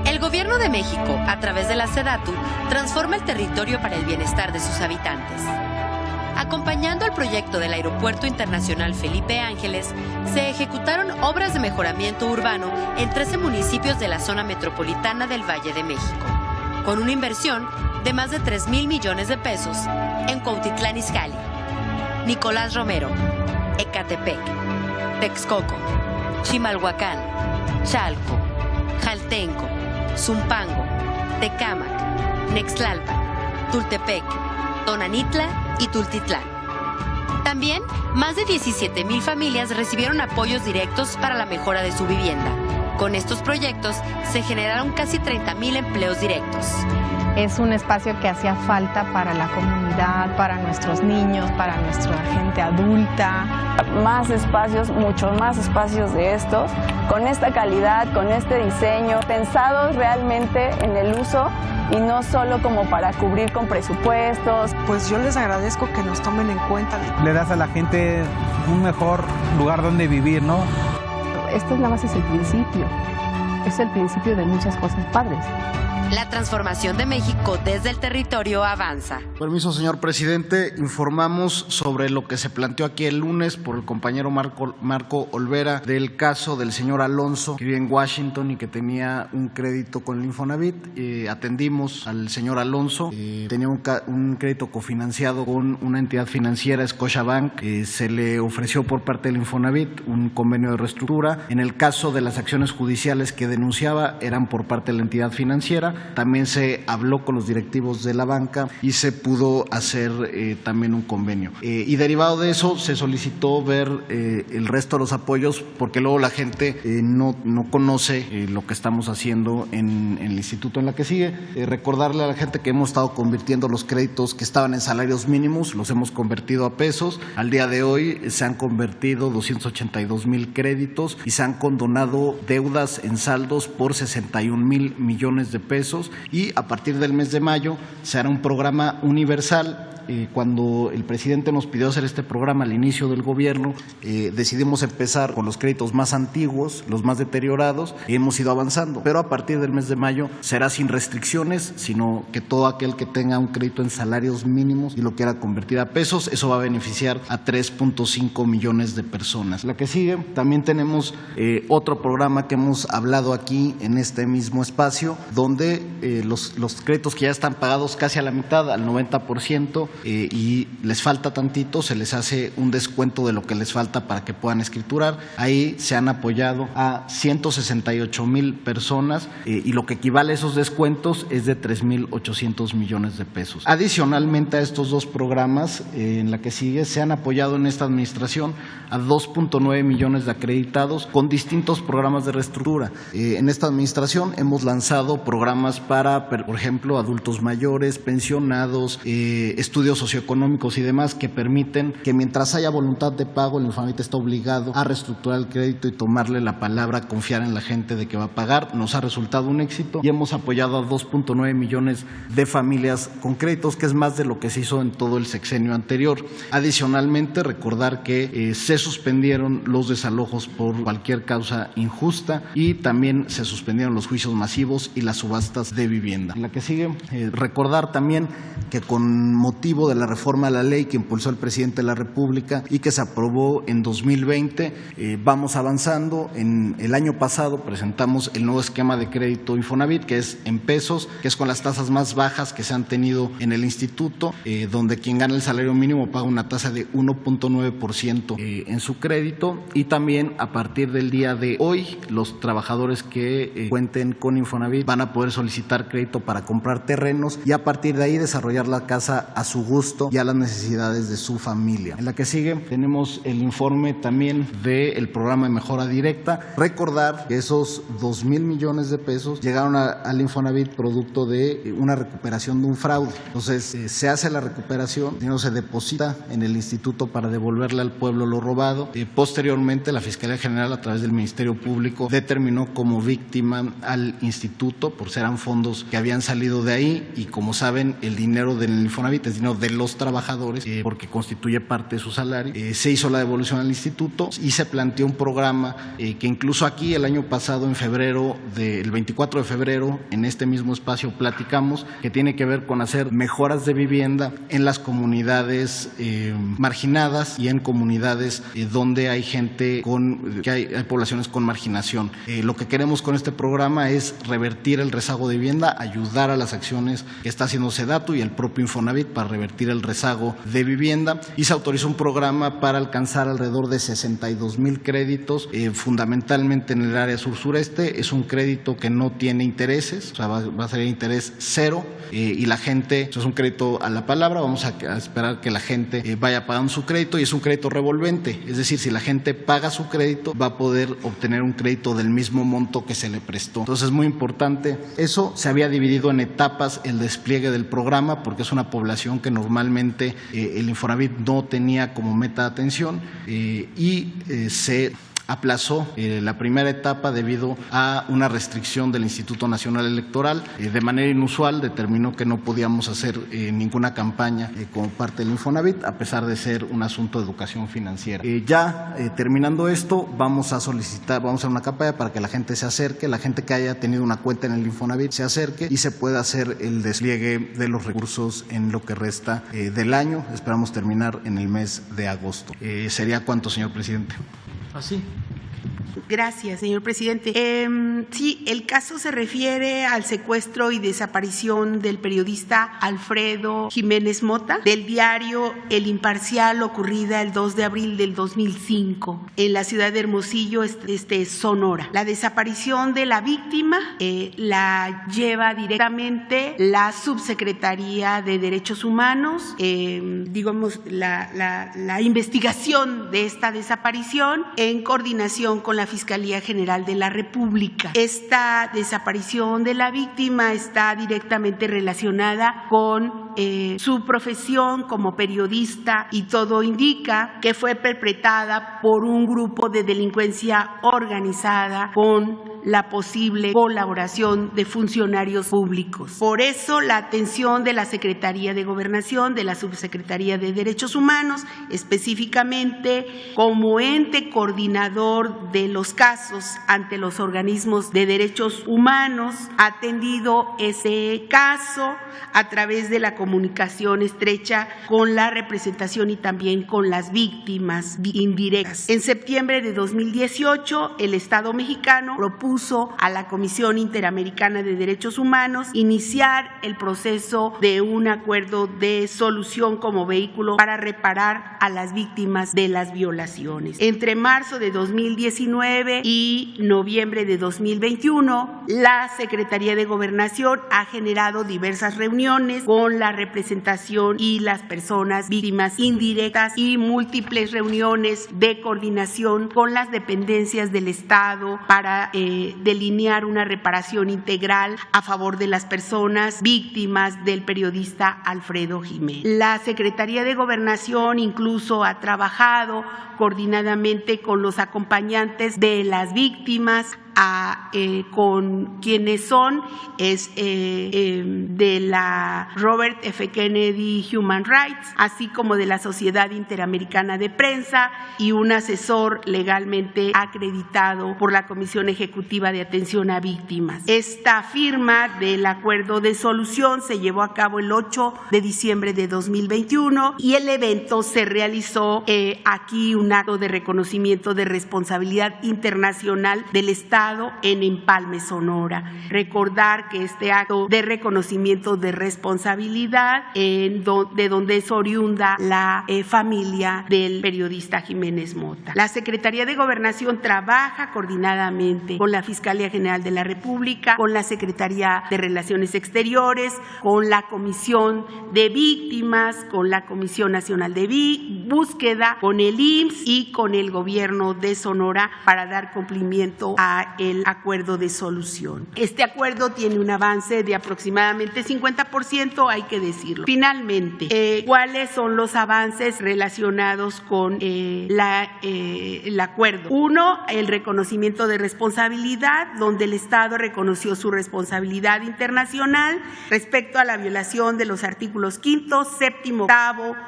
El Gobierno de México, a través de la SEDATU, transforma el territorio para el bienestar de sus habitantes. Acompañando al proyecto del Aeropuerto Internacional Felipe Ángeles, se ejecutaron obras de mejoramiento urbano en 13 municipios de la zona metropolitana del Valle de México, con una inversión de más de 3,000 millones de pesos en Cuautitlán Izcalli, Nicolás Romero, Ecatepec, Texcoco, Chimalhuacán, Chalco, Jaltenco, Zumpango, Tecámac, Nextlalpan, Tultepec, Tonanitla y Tultitlán. También, más de 17,000 familias recibieron apoyos directos para la mejora de su vivienda. Con estos proyectos se generaron casi 30,000 empleos directos. Es un espacio que hacía falta para la comunidad, para nuestros niños, para nuestra gente adulta. Más espacios, muchos más espacios de estos, con esta calidad, con este diseño, pensados realmente en el uso y no solo como para cubrir con presupuestos. Pues yo les agradezco que nos tomen en cuenta. Le das a la gente un mejor lugar donde vivir, ¿no? Esto nada más es el principio de muchas cosas padres. La transformación de México desde el territorio avanza. Permiso, señor presidente. Informamos sobre lo que se planteó aquí el lunes por el compañero Marco Olvera del caso del señor Alonso, que vive en Washington y que tenía un crédito con el Infonavit. Atendimos al señor Alonso. Tenía un crédito cofinanciado con una entidad financiera, Scotiabank. Se le ofreció por parte del Infonavit un convenio de reestructura. En el caso de las acciones judiciales que denunciaba, eran por parte de la entidad financiera. También se habló con los directivos de la banca y se pudo hacer también un convenio. Y derivado de eso se solicitó ver el resto de los apoyos, porque luego la gente no conoce lo que estamos haciendo en el instituto en la que sigue. Recordarle a la gente que hemos estado convirtiendo los créditos que estaban en salarios mínimos, los hemos convertido a pesos. Al día de hoy se han convertido 282,000 créditos y se han condonado deudas en saldos por 61,000 millones de pesos. Y a partir del mes de mayo se hará un programa universal. Cuando el presidente nos pidió hacer este programa al inicio del gobierno, decidimos empezar con los créditos más antiguos, los más deteriorados, y hemos ido avanzando. Pero a partir del mes de mayo será sin restricciones, sino que todo aquel que tenga un crédito en salarios mínimos y lo quiera convertir a pesos, eso va a beneficiar a 3.5 millones de personas. La que sigue, también tenemos otro programa que hemos hablado aquí en este mismo espacio, donde los créditos que ya están pagados casi a la mitad, al 90%, y les falta tantito, se les hace un descuento de lo que les falta para que puedan escriturar. Ahí se han apoyado a 168,000 personas y lo que equivale a esos descuentos es de 3,800 millones de pesos. Adicionalmente a estos dos programas, en la que sigue, se han apoyado en esta administración a 2.9 millones de acreditados con distintos programas de reestructura. En esta administración hemos lanzado programas para, por ejemplo, adultos mayores, pensionados, estudios socioeconómicos y demás, que permiten que mientras haya voluntad de pago, el Infonavit está obligado a reestructurar el crédito y tomarle la palabra, confiar en la gente de que va a pagar. Nos ha resultado un éxito y hemos apoyado a 2.9 millones de familias con créditos, que es más de lo que se hizo en todo el sexenio anterior. Adicionalmente, recordar que se suspendieron los desalojos por cualquier causa injusta y también se suspendieron los juicios masivos y las subastas de vivienda. En la que sigue, recordar también que con motivo de la reforma a la ley que impulsó el presidente de la República y que se aprobó en 2020, vamos avanzando. En el año pasado presentamos el nuevo esquema de crédito Infonavit, que es en pesos, que es con las tasas más bajas que se han tenido en el instituto, donde quien gana el salario mínimo paga una tasa de 1.9% en su crédito, y también a partir del día de hoy los trabajadores que cuenten con Infonavit van a poder solicitar crédito para comprar terrenos y a partir de ahí desarrollar la casa a su gusto y a las necesidades de su familia. En la que sigue tenemos el informe también del programa de mejora directa. Recordar que esos 2,000 millones de pesos llegaron al Infonavit producto de una recuperación de un fraude. Entonces se hace la recuperación, el dinero se deposita en el instituto para devolverle al pueblo lo robado. Posteriormente la Fiscalía General, a través del Ministerio Público, determinó como víctima al instituto por ser eran fondos que habían salido de ahí y, como saben, el dinero del Infonavit es dinero de los trabajadores porque constituye parte de su salario. Se hizo la devolución al instituto y se planteó un programa que incluso aquí el año pasado, en febrero, el 24 de febrero, en este mismo espacio platicamos, que tiene que ver con hacer mejoras de vivienda en las comunidades marginadas y en comunidades donde hay gente que hay poblaciones con marginación. Lo que queremos con este programa es revertir el rezago de vivienda, ayudar a las acciones que está haciendo SEDATU y el propio Infonavit para revertir el rezago de vivienda, y se autorizó un programa para alcanzar alrededor de 62,000 créditos, fundamentalmente en el área sur-sureste. Es un crédito que no tiene intereses, o sea, va a ser interés cero, y la gente, es un crédito a la palabra, vamos a esperar que la gente vaya pagando su crédito, y es un crédito revolvente, es decir, si la gente paga su crédito va a poder obtener un crédito del mismo monto que se le prestó. Entonces es muy importante eso. Se había dividido en etapas el despliegue del programa porque es una población que normalmente el Infonavit no tenía como meta de atención, y se aplazó la primera etapa debido a una restricción del Instituto Nacional Electoral. De manera inusual determinó que no podíamos hacer ninguna campaña como parte del Infonavit, a pesar de ser un asunto de educación financiera. Terminando esto, vamos a hacer una campaña para que la gente se acerque, la gente que haya tenido una cuenta en el Infonavit se acerque y se pueda hacer el despliegue de los recursos en lo que resta del año. Esperamos terminar en el mes de agosto. ¿Sería cuánto, señor presidente? Así. Gracias, señor presidente. Sí, el caso se refiere al secuestro y desaparición del periodista Alfredo Jiménez Mota del diario El Imparcial, ocurrida el 2 de abril del 2005 en la ciudad de Hermosillo, Sonora. La desaparición de la víctima la lleva directamente la Subsecretaría de Derechos Humanos, digamos, la investigación de esta desaparición en coordinación con la Fiscalía General de la República. Esta desaparición de la víctima está directamente relacionada con su profesión como periodista, y todo indica que fue perpetrada por un grupo de delincuencia organizada con la posible colaboración de funcionarios públicos. Por eso la atención de la Secretaría de Gobernación, de la Subsecretaría de Derechos Humanos, específicamente como ente coordinador de los casos ante los organismos de derechos humanos, ha atendido ese caso a través de la comunicación estrecha con la representación y también con las víctimas indirectas. En septiembre de 2018, el Estado mexicano propuso a la Comisión Interamericana de Derechos Humanos iniciar el proceso de un acuerdo de solución como vehículo para reparar a las víctimas de las violaciones. Entre marzo de 2019 y noviembre de 2021, la Secretaría de Gobernación ha generado diversas reuniones con la representación y las personas víctimas indirectas y múltiples reuniones de coordinación con las dependencias del Estado para delinear una reparación integral a favor de las personas víctimas del periodista Alfredo Jiménez. La Secretaría de Gobernación incluso ha trabajado coordinadamente con los acompañantes de las víctimas, con quienes son de la Robert F. Kennedy Human Rights, así como de la Sociedad Interamericana de Prensa, y un asesor legalmente acreditado por la Comisión Ejecutiva de Atención a Víctimas. Esta firma del acuerdo de solución se llevó a cabo el 8 de diciembre de 2021 y el evento se realizó aquí un acto de reconocimiento de responsabilidad internacional del Estado en Empalme, Sonora. Recordar que este acto de reconocimiento de responsabilidad de donde es oriunda la familia del periodista Jiménez Mota. La Secretaría de Gobernación trabaja coordinadamente con la Fiscalía General de la República, con la Secretaría de Relaciones Exteriores, con la Comisión de Víctimas, con la Comisión Nacional de Búsqueda, con el IMSS y con el Gobierno de Sonora para dar cumplimiento a para el acuerdo de solución. Este acuerdo tiene un avance de aproximadamente 50%, hay que decirlo. Finalmente, ¿cuáles son los avances relacionados con el acuerdo? Uno, el reconocimiento de responsabilidad, donde el Estado reconoció su responsabilidad internacional respecto a la violación de los artículos 5º, 7º,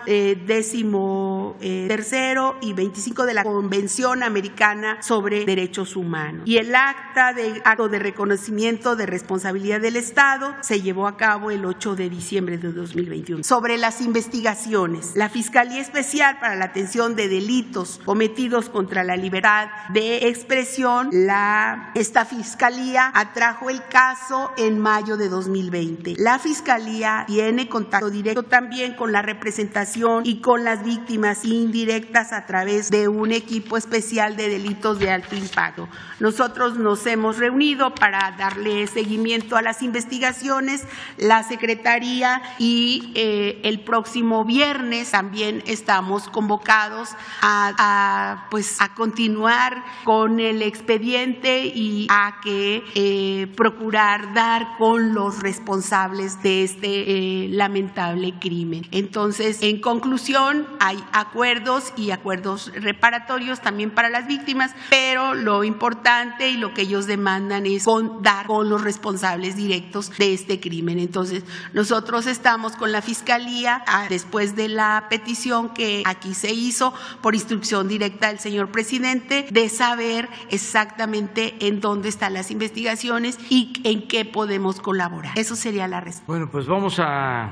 8º, 13º y 25 de la Convención Americana sobre Derechos Humanos. Y el acto de reconocimiento de responsabilidad del Estado se llevó a cabo el 8 de diciembre de 2021. Sobre las investigaciones, la Fiscalía Especial para la Atención de Delitos Cometidos contra la Libertad de Expresión, esta Fiscalía atrajo el caso en mayo de 2020. La Fiscalía tiene contacto directo también con la representación y con las víctimas indirectas a través de un equipo especial de delitos de alto impacto. Nosotros nos hemos reunido para darle seguimiento a las investigaciones, la Secretaría, y el próximo viernes también estamos convocados a continuar con el expediente y a procurar dar con los responsables de este lamentable crimen. Entonces, en conclusión, hay acuerdos y acuerdos reparatorios también para las víctimas, pero lo importante y lo que ellos demandan es dar con los responsables directos de este crimen. Entonces, nosotros estamos con la Fiscalía después de la petición que aquí se hizo por instrucción directa del señor presidente de saber exactamente en dónde están las investigaciones y en qué podemos colaborar. Eso sería la respuesta. Bueno, pues vamos a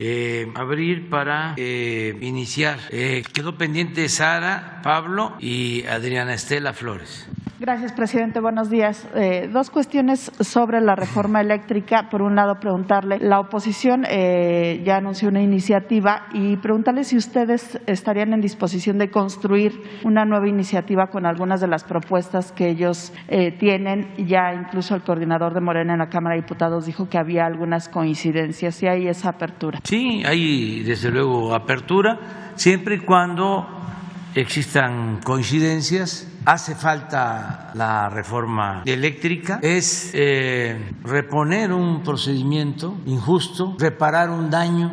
abrir para iniciar. Quedó pendiente Sara, Pablo y Adriana Estela Flores. Gracias, presidente. Buenos días. Dos cuestiones sobre la reforma eléctrica. Por un lado, preguntarle, la oposición ya anunció una iniciativa y preguntarle si ustedes estarían en disposición de construir una nueva iniciativa con algunas de las propuestas que ellos tienen. Ya incluso el coordinador de Morena en la Cámara de Diputados dijo que había algunas coincidencias y hay esa apertura. Sí, hay desde luego apertura, siempre y cuando existan coincidencias. Hace falta la reforma eléctrica, es reponer un procedimiento injusto, reparar un daño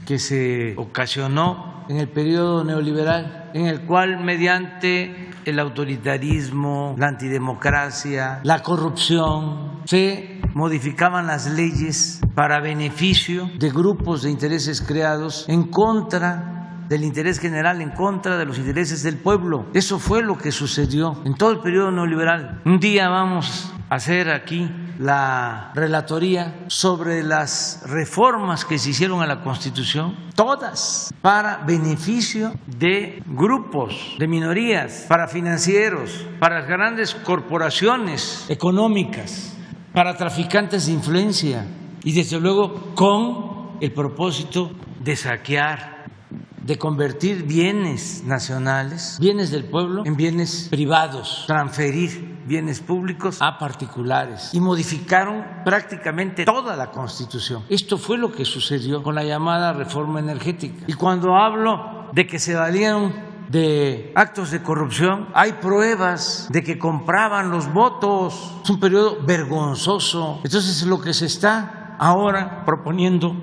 que se ocasionó en el periodo neoliberal, en el cual mediante el autoritarismo, la antidemocracia, la corrupción, se modificaban las leyes para beneficio de grupos de intereses creados en contra del interés general, en contra de los intereses del pueblo. Eso fue lo que sucedió en todo el periodo neoliberal. Un día vamos a hacer aquí la relatoría sobre las reformas que se hicieron a la Constitución, todas para beneficio de grupos, de minorías, para financieros, para grandes corporaciones económicas, para traficantes de influencia y desde luego con el propósito de saquear, de convertir bienes nacionales, bienes del pueblo, en bienes privados, transferir bienes públicos a particulares y modificaron prácticamente toda la Constitución. Esto fue lo que sucedió con la llamada reforma energética. Y cuando hablo de que se valieron de actos de corrupción, hay pruebas de que compraban los votos. Es un periodo vergonzoso. Entonces, lo que se está ahora proponiendo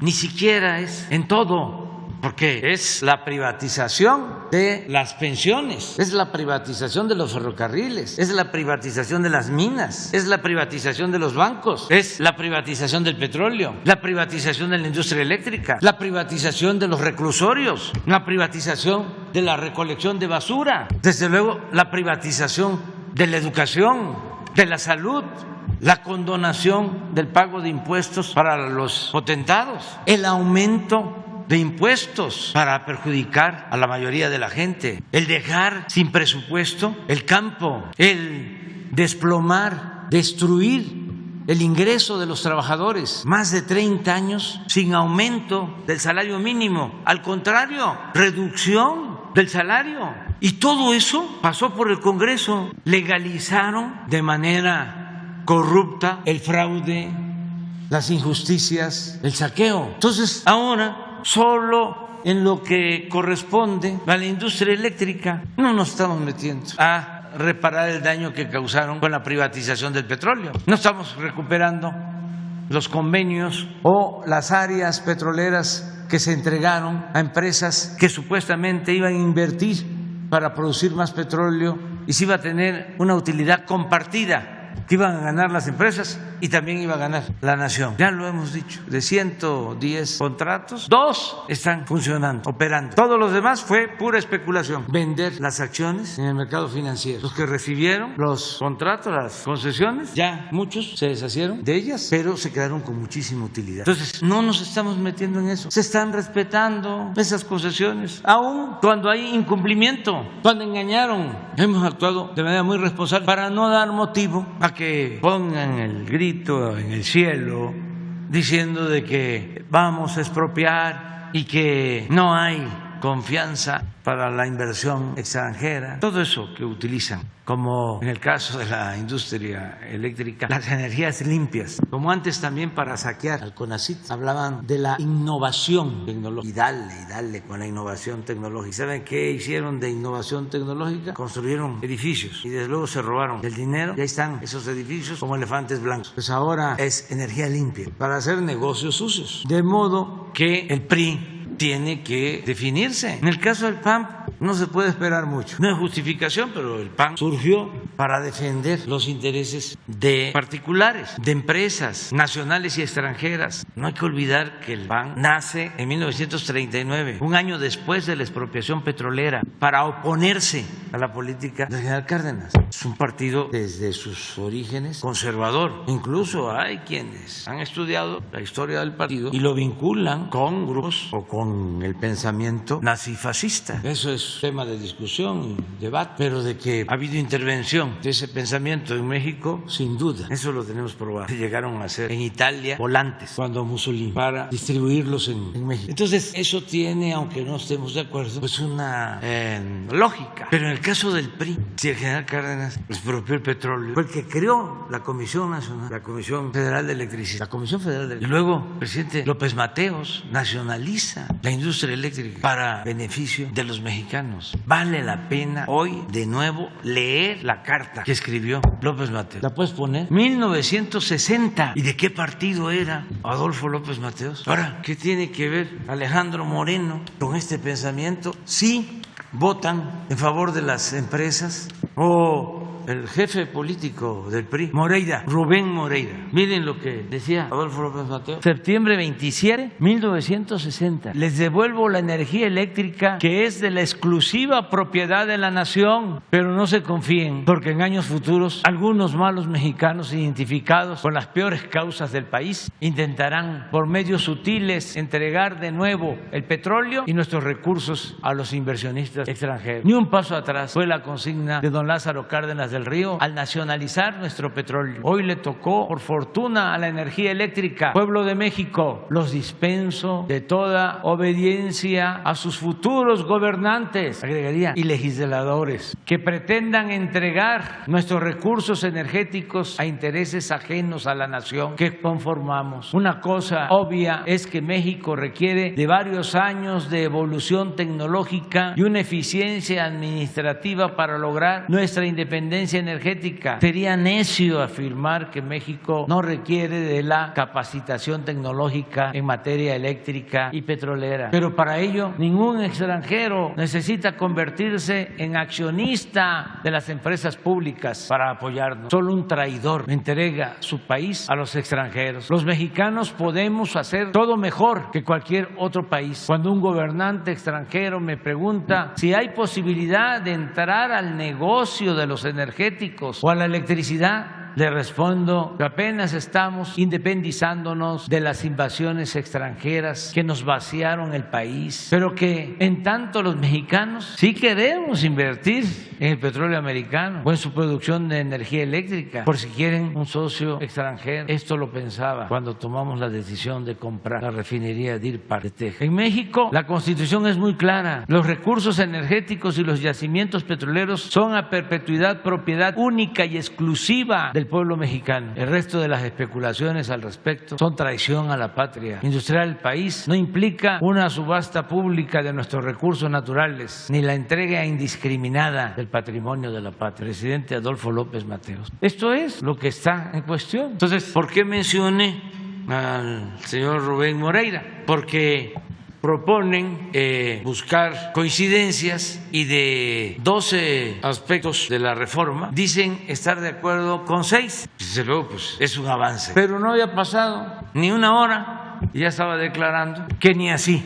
ni siquiera es en todo, porque es la privatización de las pensiones, es la privatización de los ferrocarriles, es la privatización de las minas, es la privatización de los bancos, es la privatización del petróleo, la privatización de la industria eléctrica, la privatización de los reclusorios, la privatización de la recolección de basura, desde luego la privatización de la educación, de la salud, la condonación del pago de impuestos para los potentados, el aumento de impuestos para perjudicar a la mayoría de la gente, el dejar sin presupuesto el campo, el desplomar, destruir el ingreso de los trabajadores, más de 30 años sin aumento del salario mínimo, al contrario, reducción del salario. Y todo eso pasó por el Congreso, legalizaron de manera corrupta el fraude, las injusticias, el saqueo. Entonces, ahora solo en lo que corresponde a la industria eléctrica no nos estamos metiendo a reparar el daño que causaron con la privatización del petróleo. No estamos recuperando los convenios o las áreas petroleras que se entregaron a empresas que supuestamente iban a invertir para producir más petróleo y se iba a tener una utilidad compartida, que iban a ganar las empresas y también iba a ganar la nación. Ya lo hemos dicho, de 110 contratos, 2 están funcionando, operando. Todos los demás fue pura especulación, vender las acciones en el mercado financiero. Los que recibieron los contratos, las concesiones, ya muchos se deshacieron de ellas, pero se quedaron con muchísima utilidad. Entonces, no nos estamos metiendo en eso. Se están respetando esas concesiones, aun cuando hay incumplimiento, cuando engañaron. Hemos actuado de manera muy responsable para no dar motivo a que pongan el grito en el cielo diciendo de que vamos a expropiar y que no hay confianza para la inversión extranjera. Todo eso que utilizan, como en el caso de la industria eléctrica, las energías limpias, como antes también para saquear al CONACYT, hablaban de la innovación tecnológica. Y dale con la innovación tecnológica. ¿Saben qué hicieron de innovación tecnológica? Construyeron edificios y desde luego se robaron el dinero y ahí están esos edificios como elefantes blancos. Pues ahora es energía limpia para hacer negocios sucios. De modo que el PRI tiene que definirse. En el caso del PAN no se puede esperar mucho. No es justificación, pero el PAN surgió para defender los intereses de particulares, de empresas nacionales y extranjeras. No hay que olvidar que el PAN nace en 1939, un año después de la expropiación petrolera, para oponerse a la política del general Cárdenas. Es un partido desde sus orígenes conservador. Incluso hay quienes han estudiado la historia del partido y lo vinculan con grupos o con el pensamiento nazifascista. Eso es tema de discusión y debate, pero de que ha habido intervención de ese pensamiento en México, sin duda, eso lo tenemos probado. Llegaron a hacer en Italia volantes cuando Mussolini para distribuirlos en México. Entonces, eso tiene, aunque no estemos de acuerdo, pues una lógica. Pero en el caso del PRI, si el general Cárdenas expropió el petróleo, fue el que creó la Comisión Nacional, la Comisión Federal de Electricidad, la Comisión Federal de Electricidad. Y luego, el presidente López Mateos nacionaliza la industria eléctrica para beneficio de los mexicanos. Vale la pena hoy de nuevo leer la carta que escribió López Mateos. ¿La puedes poner? 1960. ¿Y de qué partido era Adolfo López Mateos? Ahora, ¿qué tiene que ver Alejandro Moreno con este pensamiento? Sí, votan en favor de las empresas o el jefe político del PRI, Moreira, Rubén Moreira. Miren lo que decía Adolfo López Mateos. Septiembre 27, 1960. Les devuelvo la energía eléctrica que es de la exclusiva propiedad de la nación, pero no se confíen, porque en años futuros algunos malos mexicanos identificados con las peores causas del país intentarán por medios sutiles entregar de nuevo el petróleo y nuestros recursos a los inversionistas extranjeros. Ni un paso atrás fue la consigna de don Lázaro Cárdenas del Río al nacionalizar nuestro petróleo. Hoy le tocó, por fortuna, a la energía eléctrica. Pueblo de México, los dispenso de toda obediencia a sus futuros gobernantes, agregaría, y legisladores, que pretendan entregar nuestros recursos energéticos a intereses ajenos a la nación que conformamos. Una cosa obvia es que México requiere de varios años de evolución tecnológica y una eficiencia administrativa para lograr nuestra independencia energética. Sería necio afirmar que México no requiere de la capacitación tecnológica en materia eléctrica y petrolera. Pero para ello, ningún extranjero necesita convertirse en accionista de las empresas públicas para apoyarnos. Solo un traidor entrega su país a los extranjeros. Los mexicanos podemos hacer todo mejor que cualquier otro país. Cuando un gobernante extranjero me pregunta si hay posibilidad de entrar al negocio de los energéticos o a la electricidad, le respondo que apenas estamos independizándonos de las invasiones extranjeras que nos vaciaron el país, pero que en tanto los mexicanos sí queremos invertir en el petróleo americano o en su producción de energía eléctrica, por si quieren un socio extranjero. Esto lo pensaba cuando tomamos la decisión de comprar la refinería Deer Park de Texas. En México la Constitución es muy clara. Los recursos energéticos y los yacimientos petroleros son a perpetuidad propiedad única y exclusiva del del pueblo mexicano. El resto de las especulaciones al respecto son traición a la patria industrial del país. No implica una subasta pública de nuestros recursos naturales ni la entrega indiscriminada del patrimonio de la patria. Presidente Adolfo López Mateos. Esto es lo que está en cuestión. Entonces, ¿por qué mencioné al señor Rubén Moreira? Porque proponen buscar coincidencias y de 12 aspectos de la reforma dicen estar de acuerdo con 6. Desde luego, pues es un avance. Pero no había pasado ni una hora y ya estaba declarando que ni así,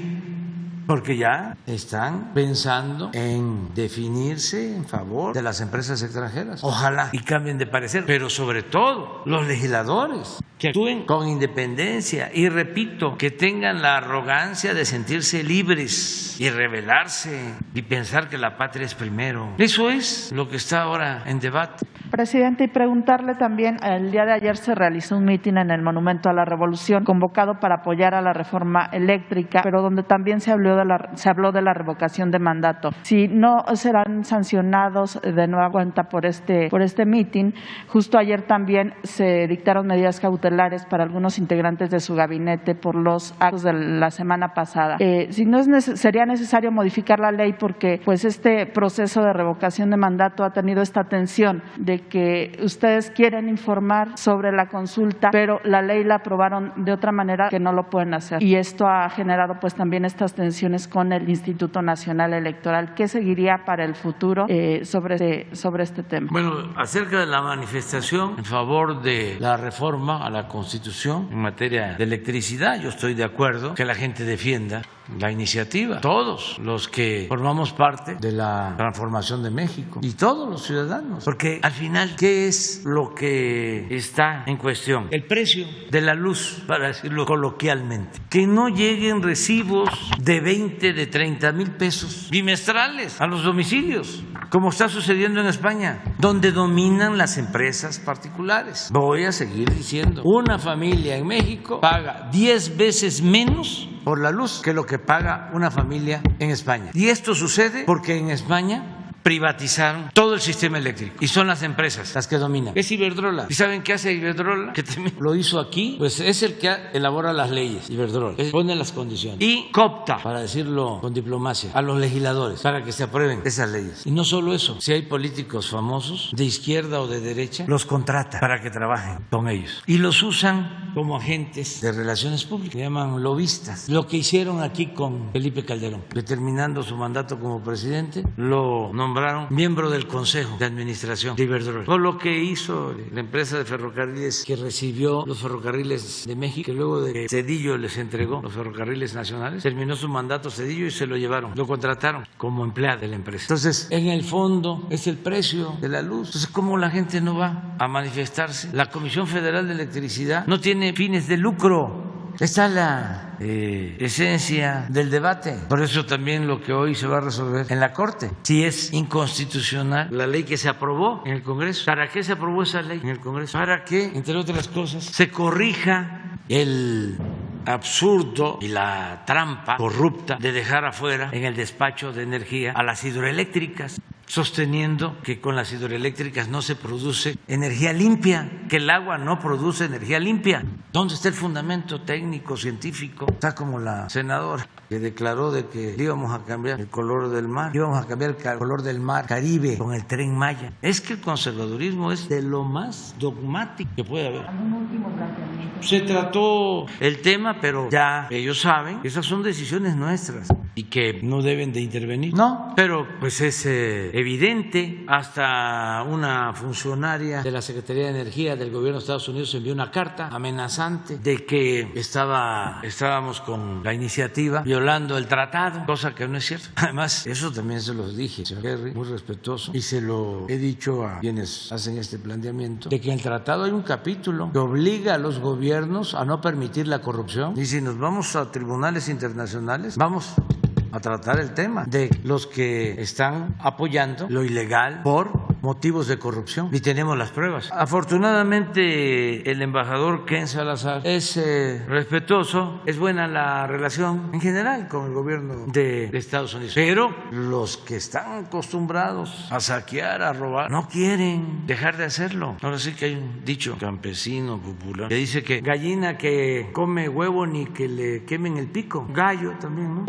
porque ya están pensando en definirse en favor de las empresas extranjeras. Ojalá y cambien de parecer, pero sobre todo los legisladores que actúen con independencia y, repito, que tengan la arrogancia de sentirse libres y rebelarse y pensar que la patria es primero. Eso es lo que está ahora en debate. Presidente, y preguntarle también, el día de ayer se realizó un mitin en el Monumento a la Revolución convocado para apoyar a la reforma eléctrica, pero donde también se habló de la revocación de mandato. Si no serán sancionados de nueva cuenta por este mitin, justo ayer también se dictaron medidas cautelares para algunos integrantes de su gabinete por los actos de la semana pasada. Si no sería necesario modificar la ley porque pues este proceso de revocación de mandato ha tenido esta tensión de que ustedes quieren informar sobre la consulta, pero la ley la aprobaron de otra manera que no lo pueden hacer. Y esto ha generado pues también estas tensiones con el Instituto Nacional Electoral. ¿Qué seguiría para el futuro sobre este tema? Bueno, acerca de la manifestación en favor de la reforma a la Constitución en materia de electricidad, yo estoy de acuerdo que la gente defienda la iniciativa, todos los que formamos parte de la transformación de México y todos los ciudadanos, porque al final, ¿qué es lo que está en cuestión? El precio de la luz, para decirlo coloquialmente, que no lleguen recibos de 20, de 30 mil pesos bimestrales a los domicilios, como está sucediendo en España, donde dominan las empresas particulares. Voy a seguir diciendo, una familia en México paga 10 veces menos por la luz que lo que paga una familia en España. Y esto sucede porque en España privatizaron todo el sistema eléctrico y son las empresas las que dominan. Es Iberdrola. ¿Y saben qué hace Iberdrola? Que también lo hizo aquí. Pues es el que elabora las leyes, Iberdrola. Pone las condiciones y coopta, para decirlo con diplomacia, a los legisladores para que se aprueben esas leyes. Y no solo eso, si hay políticos famosos de izquierda o de derecha, los contrata para que trabajen con ellos y los usan como agentes de relaciones públicas, se llaman lobistas. Lo que hicieron aquí con Felipe Calderón, que terminando su mandato como presidente, lo nombraron miembro del Consejo de Administración de Iberdrola. O lo que hizo la empresa de ferrocarriles que recibió los ferrocarriles de México, que luego de que Zedillo les entregó los ferrocarriles nacionales, terminó su mandato Zedillo y se lo llevaron, lo contrataron como empleado de la empresa. Entonces, en el fondo es el precio de la luz. Entonces, ¿cómo la gente no va a manifestarse? La Comisión Federal de Electricidad no tiene fines de lucro. Esta es la esencia del debate. Por eso también lo que hoy se va a resolver en la Corte, si es inconstitucional la ley que se aprobó en el Congreso. ¿Para qué se aprobó esa ley en el Congreso? Para que, entre otras cosas, se corrija el absurdo y la trampa corrupta de dejar afuera en el despacho de energía a las hidroeléctricas, sosteniendo que con las hidroeléctricas no se produce energía limpia, que el agua no produce energía limpia. ¿Dónde está el fundamento técnico, científico? Está como la senadora que declaró de que íbamos a cambiar el color del mar, íbamos a cambiar el color del mar Caribe con el Tren Maya. Es que el conservadurismo es de lo más dogmático que puede haber. ¿Algún último planteamiento? Se trató el tema, pero ya ellos saben que esas son decisiones nuestras y que no deben de intervenir. No, pero pues es evidente. Hasta una funcionaria de la Secretaría de Energía del gobierno de Estados Unidos envió una carta amenazante de que estábamos con la iniciativa violando el tratado, cosa que no es cierto. Además, eso también se los dije, señor Kerry, muy respetuoso, y se lo he dicho a quienes hacen este planteamiento, de que en el tratado hay un capítulo que obliga a los gobiernos a no permitir la corrupción. Y si nos vamos a tribunales internacionales, vamos a tratar el tema de los que están apoyando lo ilegal por motivos de corrupción y tenemos las pruebas. Afortunadamente el embajador Ken Salazar es respetuoso, es buena la relación en general con el gobierno de Estados Unidos, pero los que están acostumbrados a saquear, a robar, no quieren dejar de hacerlo. Ahora sí que hay un dicho campesino popular que dice que gallina que come huevo ni que le quemen el pico, gallo también, ¿no?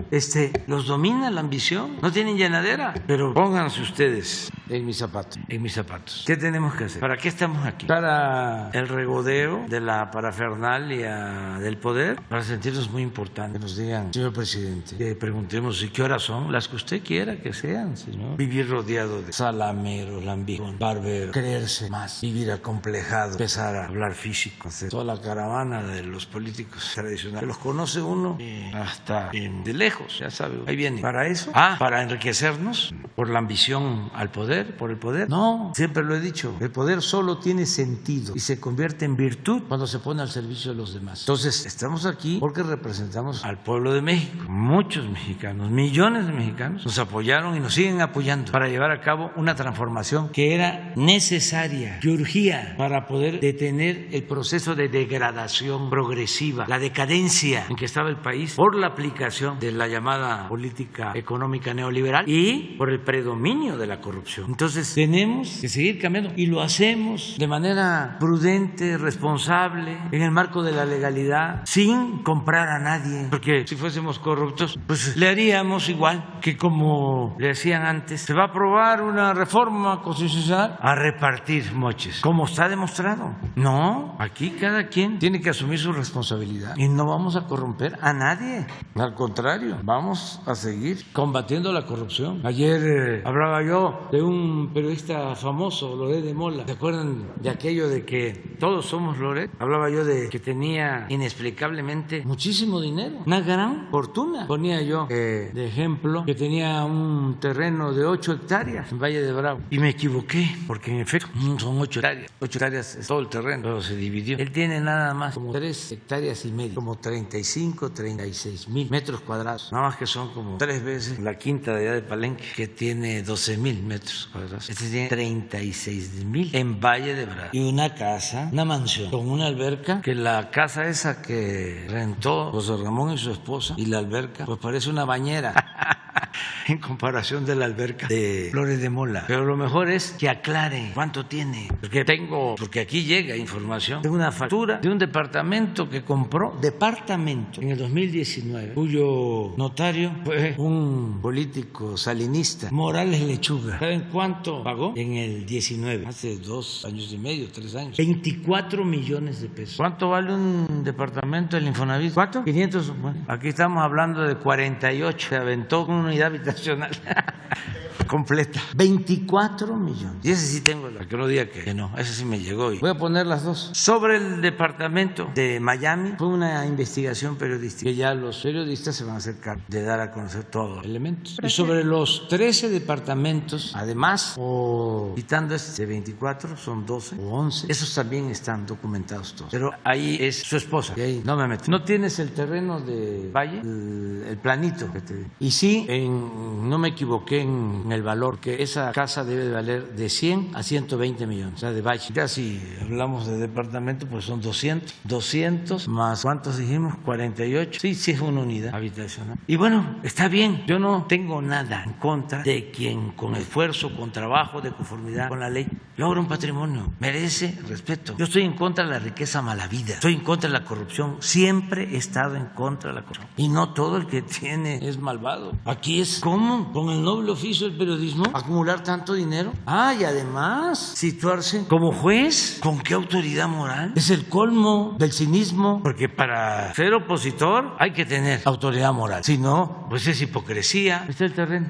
Los domina la ambición, no tienen llenadera, pero pónganse ustedes en mis zapatos, ¿Qué tenemos que hacer? ¿Para qué estamos aquí? ¿Para el regodeo de la parafernalia del poder? Para sentirnos muy importantes, que nos digan, señor presidente, que preguntemos, ¿y qué horas son? Las que usted quiera que sean, señor. Vivir rodeado de salameros, lambijón, barbero, creerse más, vivir acomplejado, empezar a hablar físico, hacer toda la caravana de los políticos tradicionales. Los conoce uno hasta de lejos, ya sabe, ahí viene. ¿Para eso? Para enriquecernos por la ambición al poder, por el poder. No, siempre lo he dicho, el poder solo tiene sentido y se convierte en virtud cuando se pone al servicio de los demás. Entonces, estamos aquí porque representamos al pueblo de México. Muchos mexicanos, millones de mexicanos nos apoyaron y nos siguen apoyando para llevar a cabo una transformación que era necesaria, que urgía para poder detener el proceso de degradación progresiva, la decadencia en que estaba el país por la aplicación de la llamada política económica neoliberal y por el predominio de la corrupción. Entonces tenemos que seguir cambiando y lo hacemos de manera prudente, responsable, en el marco de la legalidad, sin comprar a nadie, porque si fuésemos corruptos, pues le haríamos igual que como le hacían antes. Se va a aprobar una reforma constitucional a repartir moches, como está demostrado. No, aquí cada quien tiene que asumir su responsabilidad y no vamos a corromper a nadie. Al contrario, vamos a seguir combatiendo la corrupción. Ayer hablaba yo de un periodista famoso, Loret de Mola. ¿Se acuerdan de aquello de que todos somos Loret? Hablaba yo de que tenía inexplicablemente muchísimo dinero, una gran fortuna. Ponía yo de ejemplo que tenía un terreno de 8 hectáreas en Valle de Bravo. Y me equivoqué, porque en efecto son 8 hectáreas. 8 hectáreas es todo el terreno, pero se dividió. Él tiene nada más como 3 hectáreas y media, como 35, 36 mil metros cuadrados. Nada más que son como 3 veces la quinta de allá de Palenque, que tiene 12,000 metros cuadrados. Este tiene 36,000 en Valle de Bravo. Y una casa, una mansión, con una alberca, que la casa esa que rentó José Ramón y su esposa, y la alberca, pues parece una bañera. En comparación de la alberca de Flores de Mola. Pero lo mejor es que aclare cuánto tiene, porque aquí llega información. Tengo una factura de un departamento que compró, en el 2019, cuyo notario fue un político salinista, Morales Lechuga. ¿Saben cuánto pagó? En el 19, hace 2 años y medio, 3 años, 24 millones de pesos. ¿Cuánto vale un departamento del Infonavit? ¿Cuánto? 500. Bueno, aquí estamos hablando de 48. Se aventó con una unidad habitacional completa. 24 millones. Y ese sí tengo, la que no diga que no, ese sí me llegó. Y voy a poner las dos. Sobre el departamento de Miami, fue una investigación periodística que ya los periodistas se van a hacer cargo de dar a conocer todos los elementos. Y sobre los 13 departamentos, además, o quitando este 24, son 12 o 11. Esos también están documentados todos. Pero ahí es su esposa, y ahí no me meto. No tienes el terreno de Valle, el planito que te di. Y sí, no me equivoqué en el valor, que esa casa debe de valer de 100 a 120 millones, o sea, de Valle. Ya si hablamos de departamento, pues son 200 más, ¿cuántos dijimos? 48. Sí, es una unidad habitacional. Y bueno, está bien, yo no tengo nada en contra de quien con esfuerzo, con trabajo, de conformidad con la ley, logra un patrimonio, merece respeto. Yo estoy en contra de la riqueza malavida, estoy en contra de la corrupción, siempre he estado en contra de la corrupción. Y no todo el que tiene es malvado. Aquí es común, con el noble oficio del periodismo, acumular tanto dinero. Y además, situarse como juez. ¿Con qué autoridad moral? Es el colmo del cinismo, porque para ser opositor hay que tener autoridad moral. Si no, pues es hipocresía. Este es el terreno.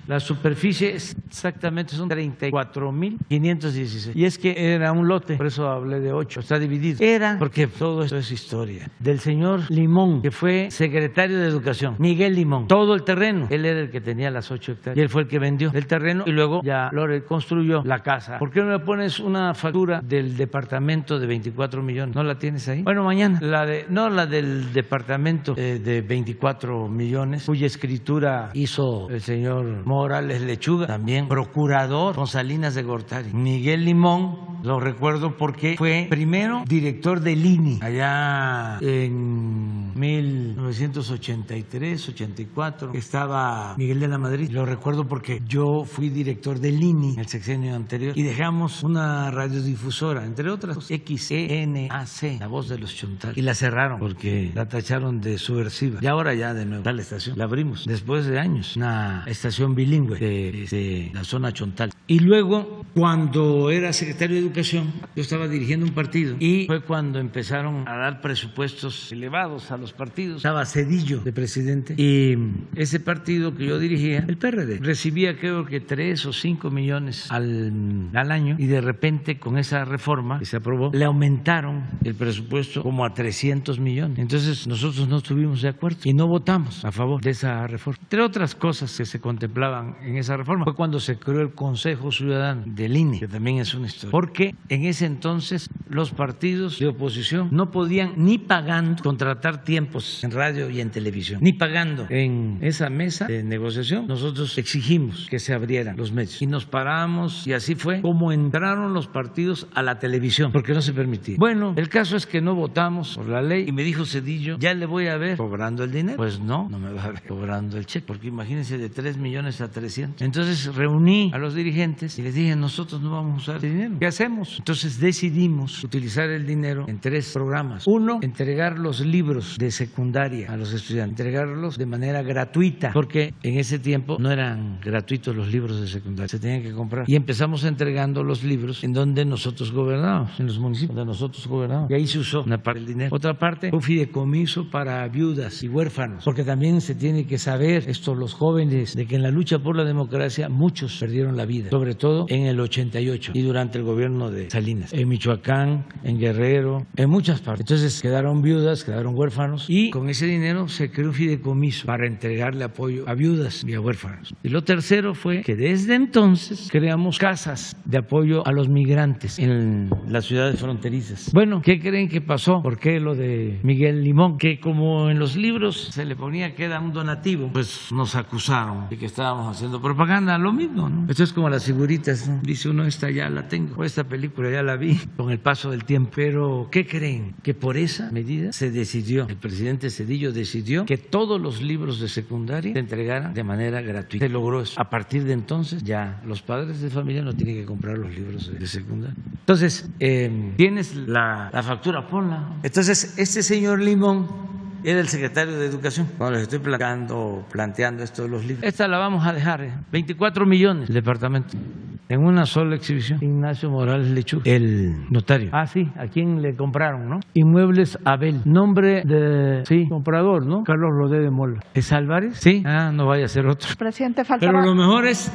La superficie exactamente son 34,516. Y es que era un lote, por eso hablé de 8. Está dividido. Era, porque todo esto es historia, del señor Limón, que fue secretario de Educación, Miguel Limón. Todo el terreno. Él era el que tenía las 8 hectáreas. Y él fue el que vendió. vendió el terreno y luego ya lo reconstruyó la casa. ¿Por qué no le pones una factura del departamento de 24 millones? ¿No la tienes ahí? Bueno, mañana. La del departamento de 24 millones, cuya escritura hizo el señor Morales Lechuga, también procurador con Salinas de Gortari. Miguel Limón, lo recuerdo porque fue primero director del INI allá en 1983, 84. Estaba Miguel de la Madrid. Lo recuerdo porque yo fui director del INI el sexenio anterior y dejamos una radiodifusora, entre otras cosas, XENAC, La Voz de los Chontal, y la cerraron porque la tacharon de subversiva. Y ahora ya de nuevo está la estación. La abrimos después de años, una estación bilingüe de la zona Chontal. Y luego, cuando era secretario de Educación, yo estaba dirigiendo un partido y fue cuando empezaron a dar presupuestos elevados a los partidos. Estaba Zedillo de presidente y ese partido que yo dirigía, el PRD, recibía creo que 3 o 5 millones al año, y de repente con esa reforma que se aprobó le aumentaron el presupuesto como a 300 millones. Entonces nosotros no estuvimos de acuerdo y no votamos a favor de esa reforma. Entre otras cosas que se contemplaban en esa reforma fue cuando se creó el Consejo Ciudadano del INE, que también es una historia, porque en ese entonces los partidos de oposición no podían ni pagando contratar tiempos en radio y en televisión, ni pagando. En esa mesa de negociación nosotros exigimos que se abrieran los medios y nos paramos, y así fue como entraron los partidos a la televisión, porque no se permitía. Bueno, el caso es que no votamos por la ley y me dijo Zedillo, ya le voy a ver cobrando el dinero. Pues no me va a ver cobrando el cheque, porque imagínense, de 3 millones a 300. Entonces reuní a los dirigentes y les dije, nosotros no vamos a usar ese dinero, ¿qué hacemos? Entonces decidimos utilizar el dinero en 3 programas. Uno, entregar los libros de secundaria a los estudiantes, entregarlos de manera gratuita, porque en ese tiempo no eran gratuitos los libros de secundaria, se tenían que comprar. Y empezamos entregando los libros en donde nosotros gobernábamos, en los municipios donde nosotros gobernábamos. Y ahí se usó una parte del dinero. Otra parte, un fideicomiso para viudas y huérfanos, porque también se tiene que saber, los jóvenes, de que en la lucha por la democracia muchos perdieron la vida, sobre todo en el 88 y durante el gobierno de Salinas, en Michoacán, en Guerrero, en muchas partes. Entonces quedaron viudas, quedaron huérfanos, y con ese dinero se creó un fideicomiso para entregarle apoyo a viudas y a huérfanos. Y lo tercero fue que desde entonces creamos casas de apoyo a los migrantes en las ciudades fronterizas. Bueno, ¿qué creen que pasó? ¿Por qué lo de Miguel Limón? Que como en los libros se le ponía que era un donativo, pues nos acusaron de que estábamos haciendo propaganda, lo mismo, ¿no? Esto es como las figuritas, ¿no? Dice uno, esta ya la tengo, o esta película ya la vi con el paso del tiempo. Pero ¿qué creen? Que por esa medida se decidió, el presidente Zedillo decidió que todos los libros de secundaria se entregaran de manera gratuita. Se logró eso. A partir de entonces ya los padres de familia no tienen que comprar los libros de secundaria. Entonces, tienes la factura, ponla. Entonces, este señor Limón era el secretario de Educación. Cuando les estoy planteando esto de los libros, esta la vamos a dejar, 24 millones el departamento, en una sola exhibición. Ignacio Morales Lechuga, el notario. Ah, sí, ¿a quién le compraron, no? Inmuebles Abel, nombre de, sí, comprador, ¿no? Carlos Rodé de Mola. ¿Es Álvarez? Sí. Ah, no vaya a ser otro. Presidente, faltaba... Pero lo mejor es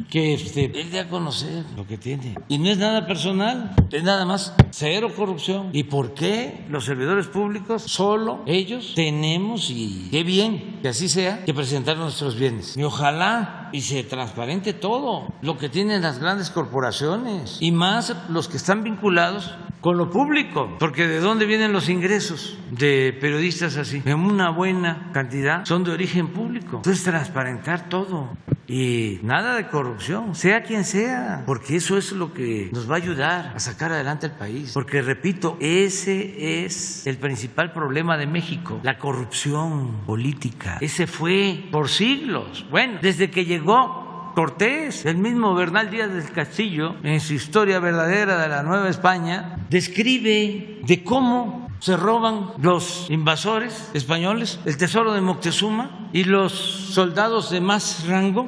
que él dé a conocer lo que tiene. Y no es nada personal, es nada más cero corrupción. ¿Y por qué los servidores públicos, solo ellos, tenemos, y qué bien que así sea, que presentar nuestros bienes? Y ojalá y se transparente todo lo que tienen las grandes corporaciones, y más los que están vinculados con lo público, porque ¿de dónde vienen los ingresos de periodistas así? En una buena cantidad son de origen público. Entonces, transparentar todo. Y nada de corrupción, sea quien sea, porque eso es lo que nos va a ayudar a sacar adelante el país. Porque, repito, ese es el principal problema de México, la corrupción política. Ese fue por siglos. Bueno, desde que llegó Cortés, el mismo Bernal Díaz del Castillo, en su Historia Verdadera de la Nueva España, describe de cómo se roban los invasores españoles el tesoro de Moctezuma, y los soldados de más rango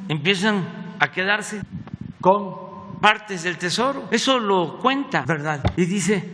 empiezan a quedarse con partes del tesoro. Eso lo cuenta, ¿verdad? Y dice,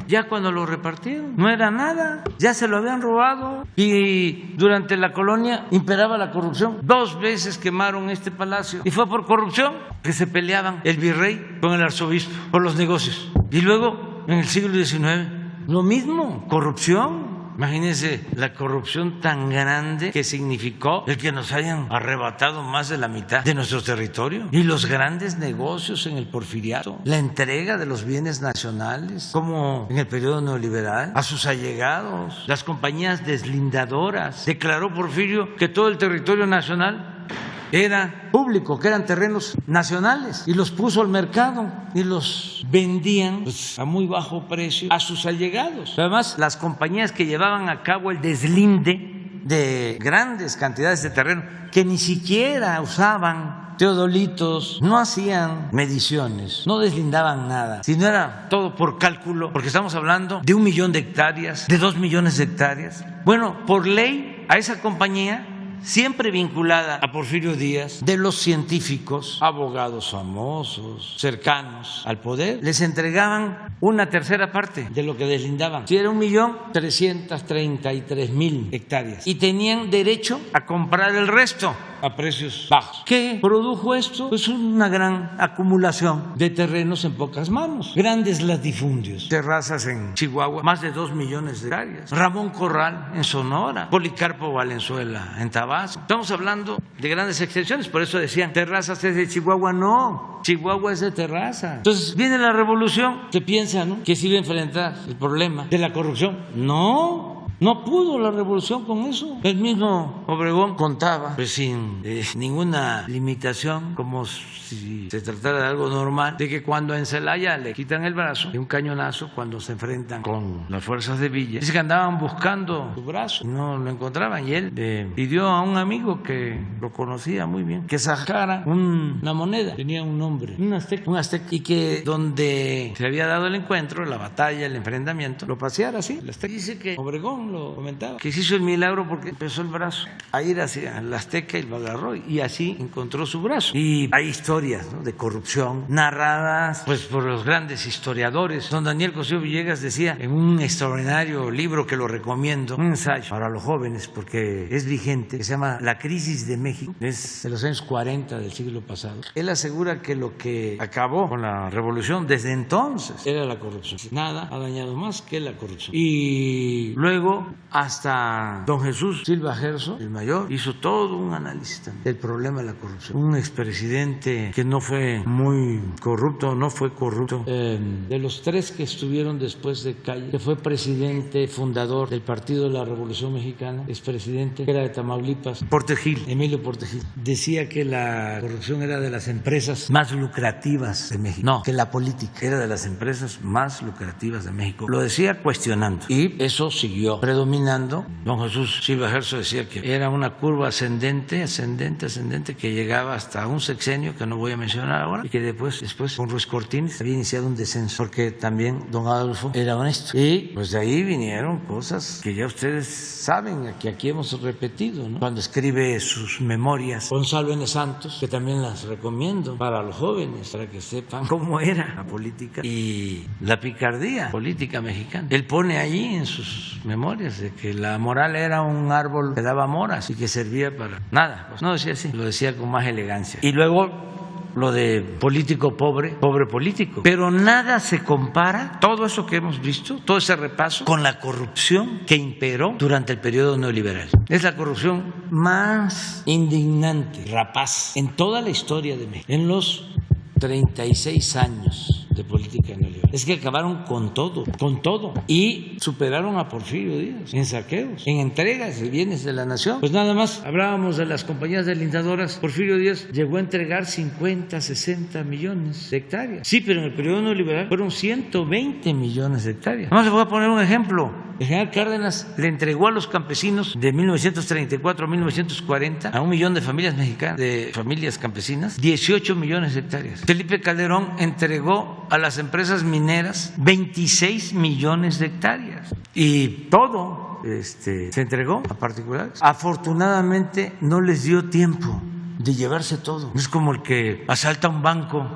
ya cuando lo repartieron no era nada, ya se lo habían robado, y durante la colonia imperaba la corrupción. 2 veces quemaron este palacio y fue por corrupción que se peleaban el virrey con el arzobispo por los negocios. Y luego en el siglo XIX lo mismo, corrupción. Imagínense la corrupción tan grande que significó el que nos hayan arrebatado más de la mitad de nuestro territorio y los grandes negocios en el porfiriato, la entrega de los bienes nacionales, como en el periodo neoliberal, a sus allegados, las compañías deslindadoras. Declaró Porfirio que todo el territorio nacional era público, que eran terrenos nacionales, y los puso al mercado y los vendían a muy bajo precio a sus allegados. Además, las compañías que llevaban a cabo el deslinde de grandes cantidades de terreno que ni siquiera usaban teodolitos, no hacían mediciones, no deslindaban nada, sino era todo por cálculo, porque estamos hablando de 1 millón de hectáreas, de 2 millones de hectáreas. Bueno, por ley, a esa compañía, siempre vinculada a Porfirio Díaz, de los científicos, abogados famosos, cercanos al poder, les entregaban una tercera parte de lo que deslindaban. Si era 1.333.000 hectáreas, y tenían derecho a comprar el resto a precios bajos. ¿Qué produjo esto? Pues una gran acumulación de terrenos en pocas manos, grandes latifundios, terrazas en Chihuahua, más de 2 millones de hectáreas, Ramón Corral en Sonora, Policarpo Valenzuela en Tabasco. Estamos hablando de grandes extensiones, por eso decían, terrazas es de Chihuahua. No, Chihuahua es de terraza. Entonces viene la revolución, se piensa, ¿no?, que se iba a enfrentar el problema de la corrupción. No pudo la revolución con eso. El mismo Obregón contaba, pues sin ninguna limitación, como si se tratara de algo normal, de que cuando en Celaya le quitan el brazo de un cañonazo, cuando se enfrentan con las fuerzas de Villa, dice que andaban buscando su brazo, no lo encontraban, y él le pidió a un amigo que lo conocía muy bien que sacara una moneda, tenía un nombre, un azteca, y que donde se había dado el encuentro, la batalla, el enfrentamiento, lo paseara así. El azteca dice que Obregón lo comentaba, que se hizo el milagro porque empezó el brazo a ir hacia la Azteca y lo agarró, y así encontró su brazo. Y hay historias, ¿no?, de corrupción narradas pues por los grandes historiadores. Don Daniel Cosío Villegas decía en un extraordinario libro que lo recomiendo, un ensayo para los jóvenes porque es vigente, que se llama La crisis de México, es de los años 40 del siglo pasado. Él asegura que lo que acabó con la revolución desde entonces era la corrupción. Nada ha dañado más que la corrupción. Y luego hasta don Jesús Silva Gerso, el mayor, hizo todo un análisis también del problema de la corrupción. Un expresidente que no fue muy corrupto, no fue corrupto. De los 3 que estuvieron después de Calle, que fue presidente fundador del Partido de la Revolución Mexicana, expresidente, que era de Tamaulipas, Emilio Porte Gil, decía que la corrupción era de las empresas más lucrativas de México. No, que la política era de las empresas más lucrativas de México. Lo decía cuestionando, y eso siguió predominando. Don Jesús Silva Gerso decía que era una curva ascendente, que llegaba hasta un sexenio que no voy a mencionar ahora, y que después con Ruiz Cortines había iniciado un descenso, porque también don Adolfo era honesto. Y pues de ahí vinieron cosas que ya ustedes saben, que aquí hemos repetido, ¿no? Cuando escribe sus memorias Gonzalo N. Santos, que también las recomiendo para los jóvenes, para que sepan cómo era la política y la picardía política mexicana. Él pone allí en sus memorias de que la moral era un árbol que daba moras y que servía para nada. Pues no decía así, lo decía con más elegancia. Y luego lo de político pobre político. Pero nada se compara, todo eso que hemos visto, todo ese repaso, con la corrupción que imperó durante el periodo neoliberal. Es la corrupción más indignante, rapaz, en toda la historia de México, en los 36 años de política neoliberal. Es que acabaron con todo, y superaron a Porfirio Díaz en saqueos, en entregas de bienes de la nación. Pues nada más, hablábamos de las compañías deslindadoras. Porfirio Díaz llegó a entregar 50, 60 millones de hectáreas. Sí, pero en el periodo neoliberal fueron 120 millones de hectáreas. Vamos, les voy a poner un ejemplo. El general Cárdenas le entregó a los campesinos de 1934 a 1940, a 1 millón de familias mexicanas, de familias campesinas, 18 millones de hectáreas. Felipe Calderón entregó a las empresas mineras 26 millones de hectáreas. Y todo se entregó a particulares. Afortunadamente no les dio tiempo de llevarse todo. Es como el que asalta un banco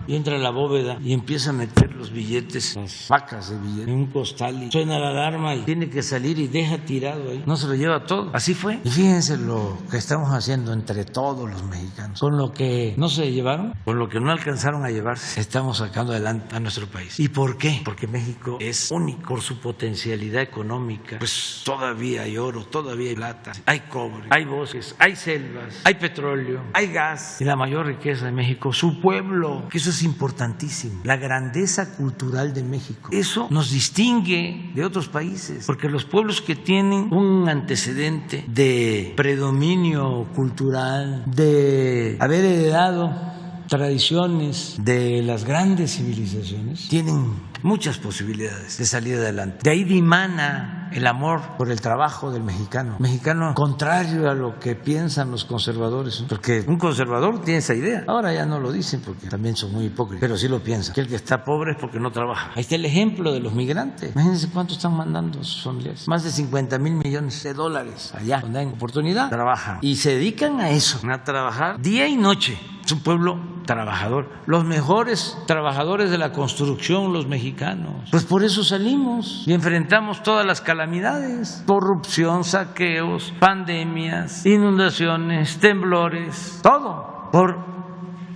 y entra a la bóveda y empieza a meter los billetes, las vacas de billetes, en un costal y suena la alarma y tiene que salir y deja tirado ahí. No se lo lleva todo. Así fue. Y fíjense lo que estamos haciendo entre todos los mexicanos. Con lo que no se llevaron, con lo que no alcanzaron a llevarse, estamos sacando adelante a nuestro país. ¿Y por qué? Porque México es único por su potencialidad económica. Pues todavía hay oro, todavía hay plata, hay cobre, hay bosques, hay selvas, hay petróleo, hay gas. Y la mayor riqueza de México, su pueblo, que eso es importantísimo. La grandeza cultural de México. Eso nos distingue de otros países, porque los pueblos que tienen un antecedente de predominio cultural, de haber heredado tradiciones de las grandes civilizaciones, tienen muchas posibilidades de salir adelante. De ahí dimana el amor por el trabajo del mexicano. Mexicano contrario a lo que piensan los conservadores, ¿no? Porque un conservador tiene esa idea. Ahora ya no lo dicen porque también son muy hipócritas, pero sí lo piensan. Que el que está pobre es porque no trabaja. Ahí está el ejemplo de los migrantes. Imagínense cuánto están mandando sus familiares. Más de 50,000 millones de dólares allá, donde hay oportunidad, trabajan. Y se dedican a eso, a trabajar día y noche. Es un pueblo trabajador. Los mejores trabajadores de la construcción, los mexicanos. Pues por eso salimos y enfrentamos todas las calamidades. Corrupción, saqueos, pandemias, inundaciones, temblores, todo. Por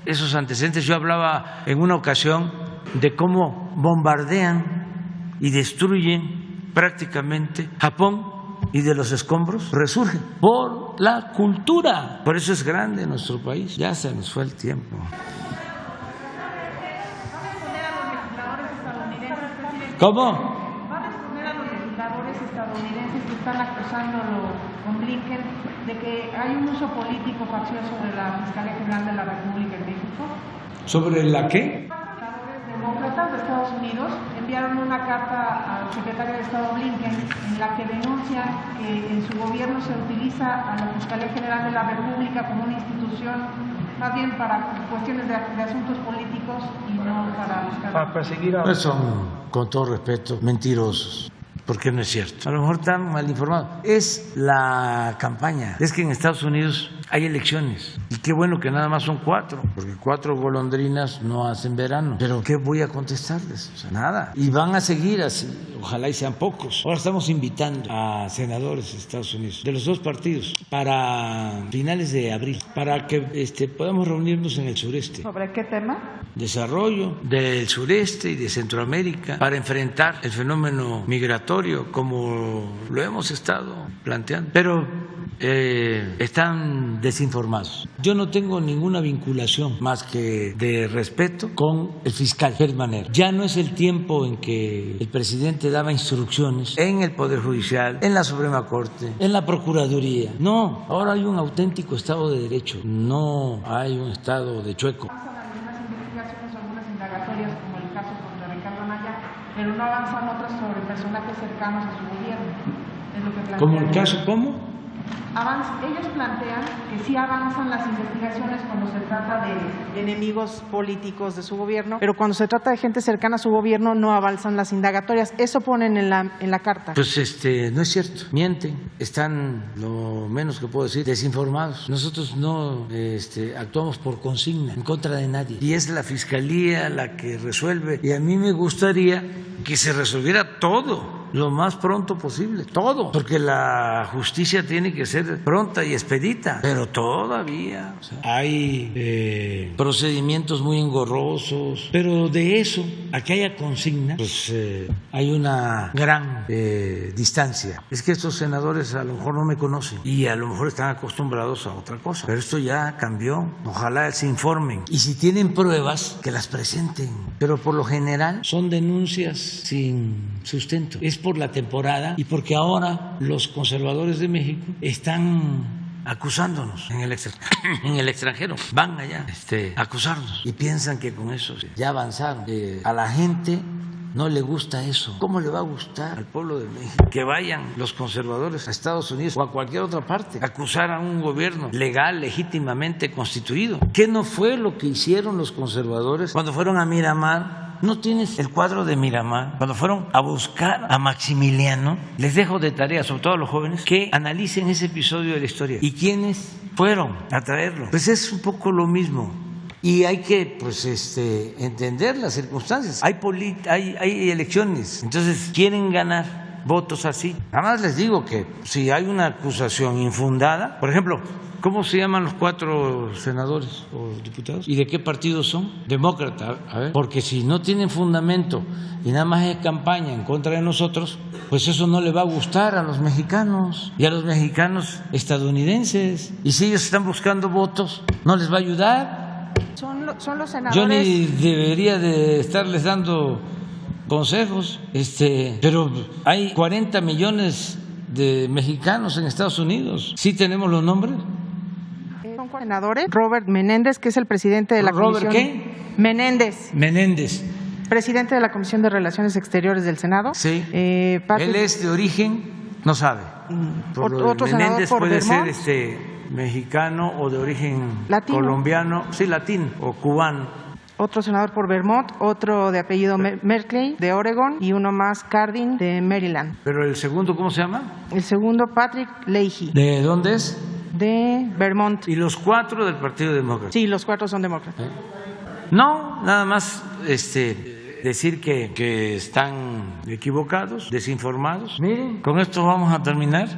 esos antecedentes. Yo hablaba en una ocasión de cómo bombardean y destruyen prácticamente Japón, y de los escombros resurge por la cultura. Por eso es grande nuestro país. Ya se nos fue el tiempo. ¿Cómo? ¿Va a responder a los legisladores estadounidenses que están acusándolo con Blinken de que hay un uso político faccioso de la Fiscalía General de la República en México? ¿Sobre la qué? Demócratas de Estados Unidos enviaron una carta al secretario de Estado Blinken en la que denuncian que en su gobierno se utiliza a la Fiscalía General de la República como una institución más bien para cuestiones de asuntos políticos y no para perseguir a... Pues son, con todo respeto, mentirosos. Porque no es cierto. A lo mejor están mal informados. Es la campaña. Es que en Estados Unidos hay elecciones. Y qué bueno que nada más son 4, porque 4 golondrinas no hacen verano. Pero ¿qué voy a contestarles? O sea, nada. Y van a seguir así. Ojalá y sean pocos. Ahora estamos invitando a senadores de Estados Unidos, de los 2 partidos, para finales de abril, para que podamos reunirnos en el sureste. ¿Sobre qué tema? Desarrollo del sureste y de Centroamérica, para enfrentar el fenómeno migratorio como lo hemos estado planteando, pero están desinformados. Yo no tengo ninguna vinculación más que de respeto con el fiscal Gertz Manero. Ya no es el tiempo en que el presidente daba instrucciones en el Poder Judicial, en la Suprema Corte, en la Procuraduría. No, ahora hay un auténtico Estado de Derecho, no hay un Estado de chueco. Pero no avanzan otras sobre personajes cercanos a su gobierno. Es lo que plantean. ¿Cómo el caso? ¿Cómo? Ellos plantean que sí avanzan las investigaciones cuando se trata de enemigos políticos de su gobierno, pero cuando se trata de gente cercana a su gobierno no avanzan las indagatorias. Eso ponen en la carta. Pues no es cierto, mienten, están, lo menos que puedo decir, desinformados. Nosotros no actuamos por consigna en contra de nadie y es la Fiscalía la que resuelve, y a mí me gustaría que se resolviera todo lo más pronto posible, todo, porque la justicia tiene que ser pronta y expedita, pero todavía hay procedimientos muy engorrosos, pero de eso a que haya consigna, pues hay una gran distancia. Es que estos senadores a lo mejor no me conocen y a lo mejor están acostumbrados a otra cosa, pero esto ya cambió. Ojalá se informen y si tienen pruebas que las presenten, pero por lo general son denuncias sin sustento. Es por la temporada y porque ahora los conservadores de México están acusándonos en el extranjero. Van allá a acusarnos y piensan que con eso ya avanzaron. A la gente no le gusta eso. ¿Cómo le va a gustar al pueblo de México que vayan los conservadores a Estados Unidos o a cualquier otra parte a acusar a un gobierno legal, legítimamente constituido? ¿Qué no fue lo que hicieron los conservadores cuando fueron a Miramar? ¿No tienes el cuadro de Miramar? Cuando fueron a buscar a Maximiliano, les dejo de tarea, sobre todo a los jóvenes, que analicen ese episodio de la historia. ¿Y quiénes fueron a traerlo? Pues es un poco lo mismo. Y hay que pues entender las circunstancias. Hay elecciones, entonces quieren ganar votos así. Nada más les digo que si hay una acusación infundada, por ejemplo, ¿cómo se llaman los 4 senadores o diputados? ¿Y de qué partido son? Demócrata. A ver, porque si no tienen fundamento y nada más es campaña en contra de nosotros, pues eso no le va a gustar a los mexicanos y a los mexicanos estadounidenses. Y si ellos están buscando votos, no les va a ayudar. Son los senadores. Yo ni debería de estarles dando consejos, pero hay 40 millones de mexicanos en Estados Unidos. ¿Sí tenemos los nombres? Son senadores. Robert Menéndez, que es el presidente de la ¿Robert Comisión. qué? Menéndez. Presidente de la Comisión de Relaciones Exteriores del Senado. Sí. Él es de origen, no sabe. Otro senador Menéndez por puede Vermont. ser mexicano o de origen Latino. colombiano, sí, latino o cubano. Otro senador por Vermont, otro de apellido Merkley, de Oregon, y uno más, Cardin, de Maryland. ¿Pero el segundo cómo se llama? El segundo, Patrick Leahy. ¿De dónde es? De Vermont. ¿Y los 4 del Partido Demócrata? Sí, los 4 son demócratas. No, nada más decir que están equivocados, desinformados. Miren, con esto vamos a terminar.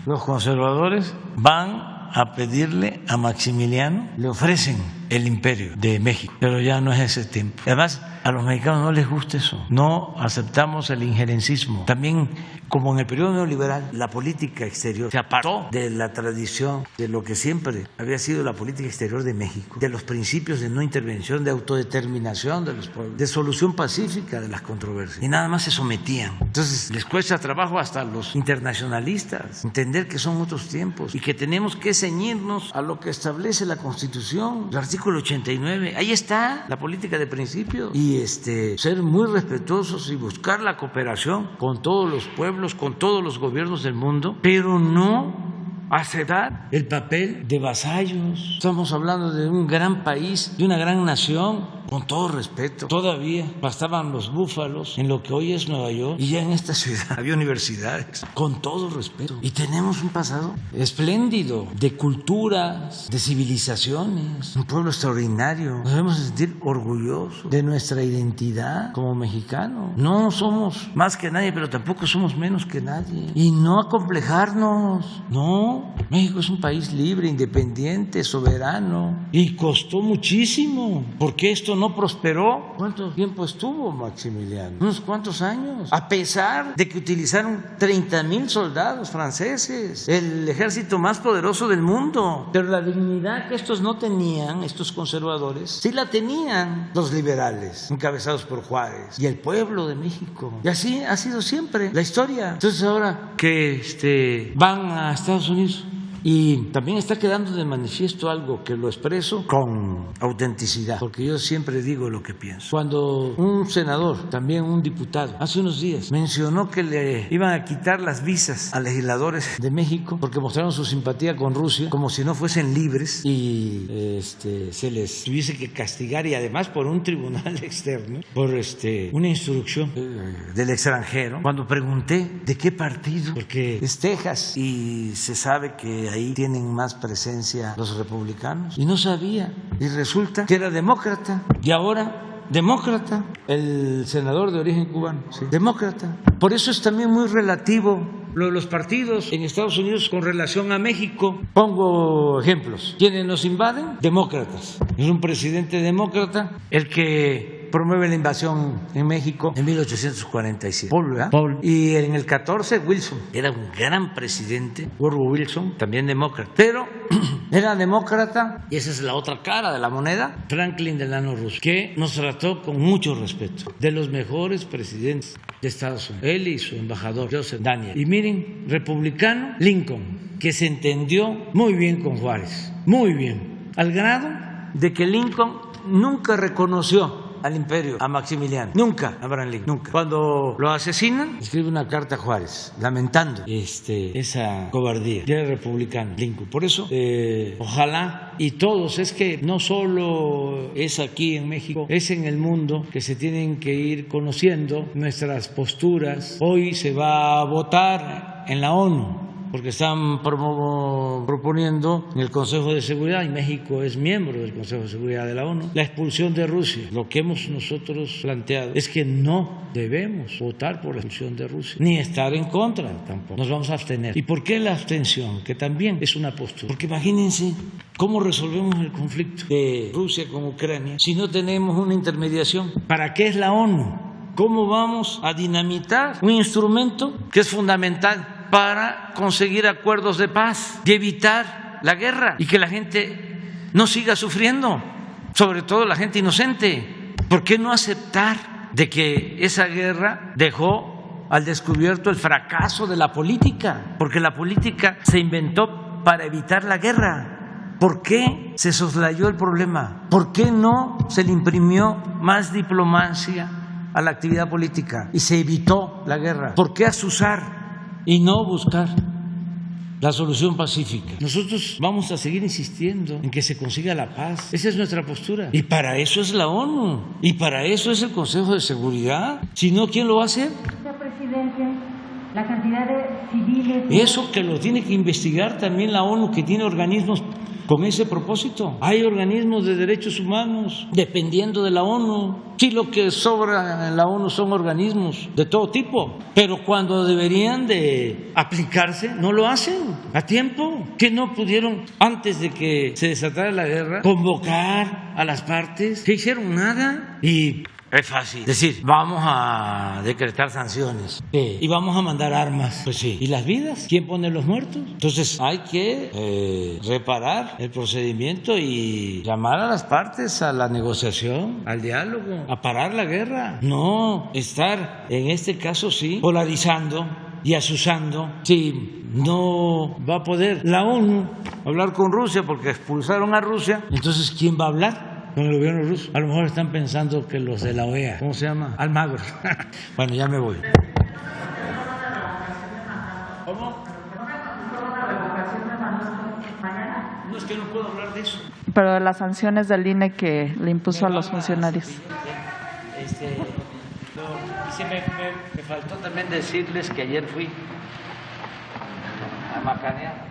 Los conservadores van a pedirle a Maximiliano, le ofrecen el imperio de México, pero ya no es ese tiempo. Además, a los mexicanos no les gusta eso, no aceptamos el injerencismo. También, como en el periodo neoliberal, la política exterior se apartó de la tradición de lo que siempre había sido la política exterior de México, de los principios de no intervención, de autodeterminación de los pueblos, de solución pacífica de las controversias, y nada más se sometían. Entonces, les cuesta trabajo hasta a los internacionalistas entender que son otros tiempos y que tenemos que ceñirnos a lo que establece la Constitución, el artículo 89, ahí está la política de principios, y ser muy respetuosos y buscar la cooperación con todos los pueblos, con todos los gobiernos del mundo, pero no aceptar el papel de vasallos. Estamos hablando de un gran país, de una gran nación. Con todo respeto, todavía bastaban los búfalos en lo que hoy es Nueva York, y ya en esta ciudad había universidades. Con todo respeto. Y tenemos un pasado espléndido de culturas, de civilizaciones, un pueblo extraordinario. Nos debemos sentir orgullosos de nuestra identidad como mexicanos. No somos más que nadie, pero tampoco somos menos que nadie. Y no acomplejarnos. No, México es un país libre, independiente, soberano, y costó muchísimo. Porque esto no prosperó. ¿Cuánto tiempo estuvo Maximiliano? Unos cuantos años. A pesar de que utilizaron 30,000 soldados franceses, el ejército más poderoso del mundo. Pero la dignidad que estos no tenían, estos conservadores, sí la tenían los liberales, encabezados por Juárez y el pueblo de México. Y así ha sido siempre la historia. Entonces ahora que van a Estados Unidos, y también está quedando de manifiesto algo que lo expreso con autenticidad, porque yo siempre digo lo que pienso. Cuando un senador, también un diputado, hace unos días mencionó que le iban a quitar las visas a legisladores de México porque mostraron su simpatía con Rusia, como si no fuesen libres, y se les tuviese que castigar, y además por un tribunal externo, por una instrucción del extranjero. Cuando pregunté de qué partido, porque es Texas y se sabe que ahí tienen más presencia los republicanos, y no sabía, y resulta que era demócrata, y ahora demócrata, el senador de origen cubano, sí, demócrata. Por eso es también muy relativo lo de los partidos en Estados Unidos con relación a México. Pongo ejemplos. ¿Quiénes nos invaden? Demócratas. Es un presidente demócrata el que promueve la invasión en México en 1847. Paul. Y en el 14, Wilson. Era un gran presidente, Woodrow Wilson, también demócrata. Pero era demócrata, y esa es la otra cara de la moneda, Franklin Delano Roosevelt, que nos trató con mucho respeto, de los mejores presidentes de Estados Unidos. Él y su embajador, Joseph Daniel. Y miren, republicano, Lincoln, que se entendió muy bien con Juárez, muy bien, al grado de que Lincoln nunca reconoció al imperio, a Maximiliano, nunca, Abraham Lincoln, nunca. Cuando lo asesinan, escribe una carta a Juárez lamentando esa cobardía. Y era republicano, Lincoln. Por eso, ojalá, y todos, es que no solo es aquí en México, es en el mundo, que se tienen que ir conociendo nuestras posturas. Hoy se va a votar en la ONU porque están proponiendo en el Consejo de Seguridad, y México es miembro del Consejo de Seguridad de la ONU, la expulsión de Rusia. Lo que hemos nosotros planteado es que no debemos votar por la expulsión de Rusia, ni estar en contra tampoco. Nos vamos a abstener. ¿Y por qué la abstención? Que también es una postura. Porque imagínense cómo resolvemos el conflicto de Rusia con Ucrania si no tenemos una intermediación. ¿Para qué es la ONU? ¿Cómo vamos a dinamitar un instrumento que es fundamental para conseguir acuerdos de paz y evitar la guerra y que la gente no siga sufriendo, sobre todo la gente inocente? ¿Por qué no aceptar de que esa guerra dejó al descubierto el fracaso de la política? Porque la política se inventó para evitar la guerra. ¿Por qué se soslayó el problema? ¿Por qué no se le imprimió más diplomacia a la actividad política y se evitó la guerra? ¿Por qué azuzar y no buscar la solución pacífica? Nosotros vamos a seguir insistiendo en que se consiga la paz. Esa es nuestra postura. Y para eso es la ONU. Y para eso es el Consejo de Seguridad. Si no, ¿quién lo va a hacer? Señor presidente, la cantidad de civiles... Eso que lo tiene que investigar también la ONU, que tiene organismos con ese propósito. Hay organismos de derechos humanos dependiendo de la ONU. Sí, lo que sobra en la ONU son organismos de todo tipo, pero cuando deberían de aplicarse no lo hacen a tiempo. ¿Que no pudieron, antes de que se desatara la guerra, convocar a las partes? ¿Qué hicieron? Nada. Y es fácil decir, vamos a decretar sanciones y vamos a mandar armas. Pues sí. ¿Y las vidas? ¿Quién pone los muertos? Entonces hay que reparar el procedimiento y llamar a las partes a la negociación, al diálogo, a parar la guerra. No estar, en este caso sí, polarizando y azuzando. Sí, no va a poder la ONU hablar con Rusia porque expulsaron a Rusia. Entonces, ¿quién va a hablar con el gobierno ruso? A lo mejor están pensando que los de la OEA, ¿cómo se llama? Almagro. Bueno, ya me voy. ¿Cómo? No, es que no puedo hablar de eso. Pero de las sanciones del INE que le impuso a los funcionarios. Me faltó también decirles que ayer fui a Macanear.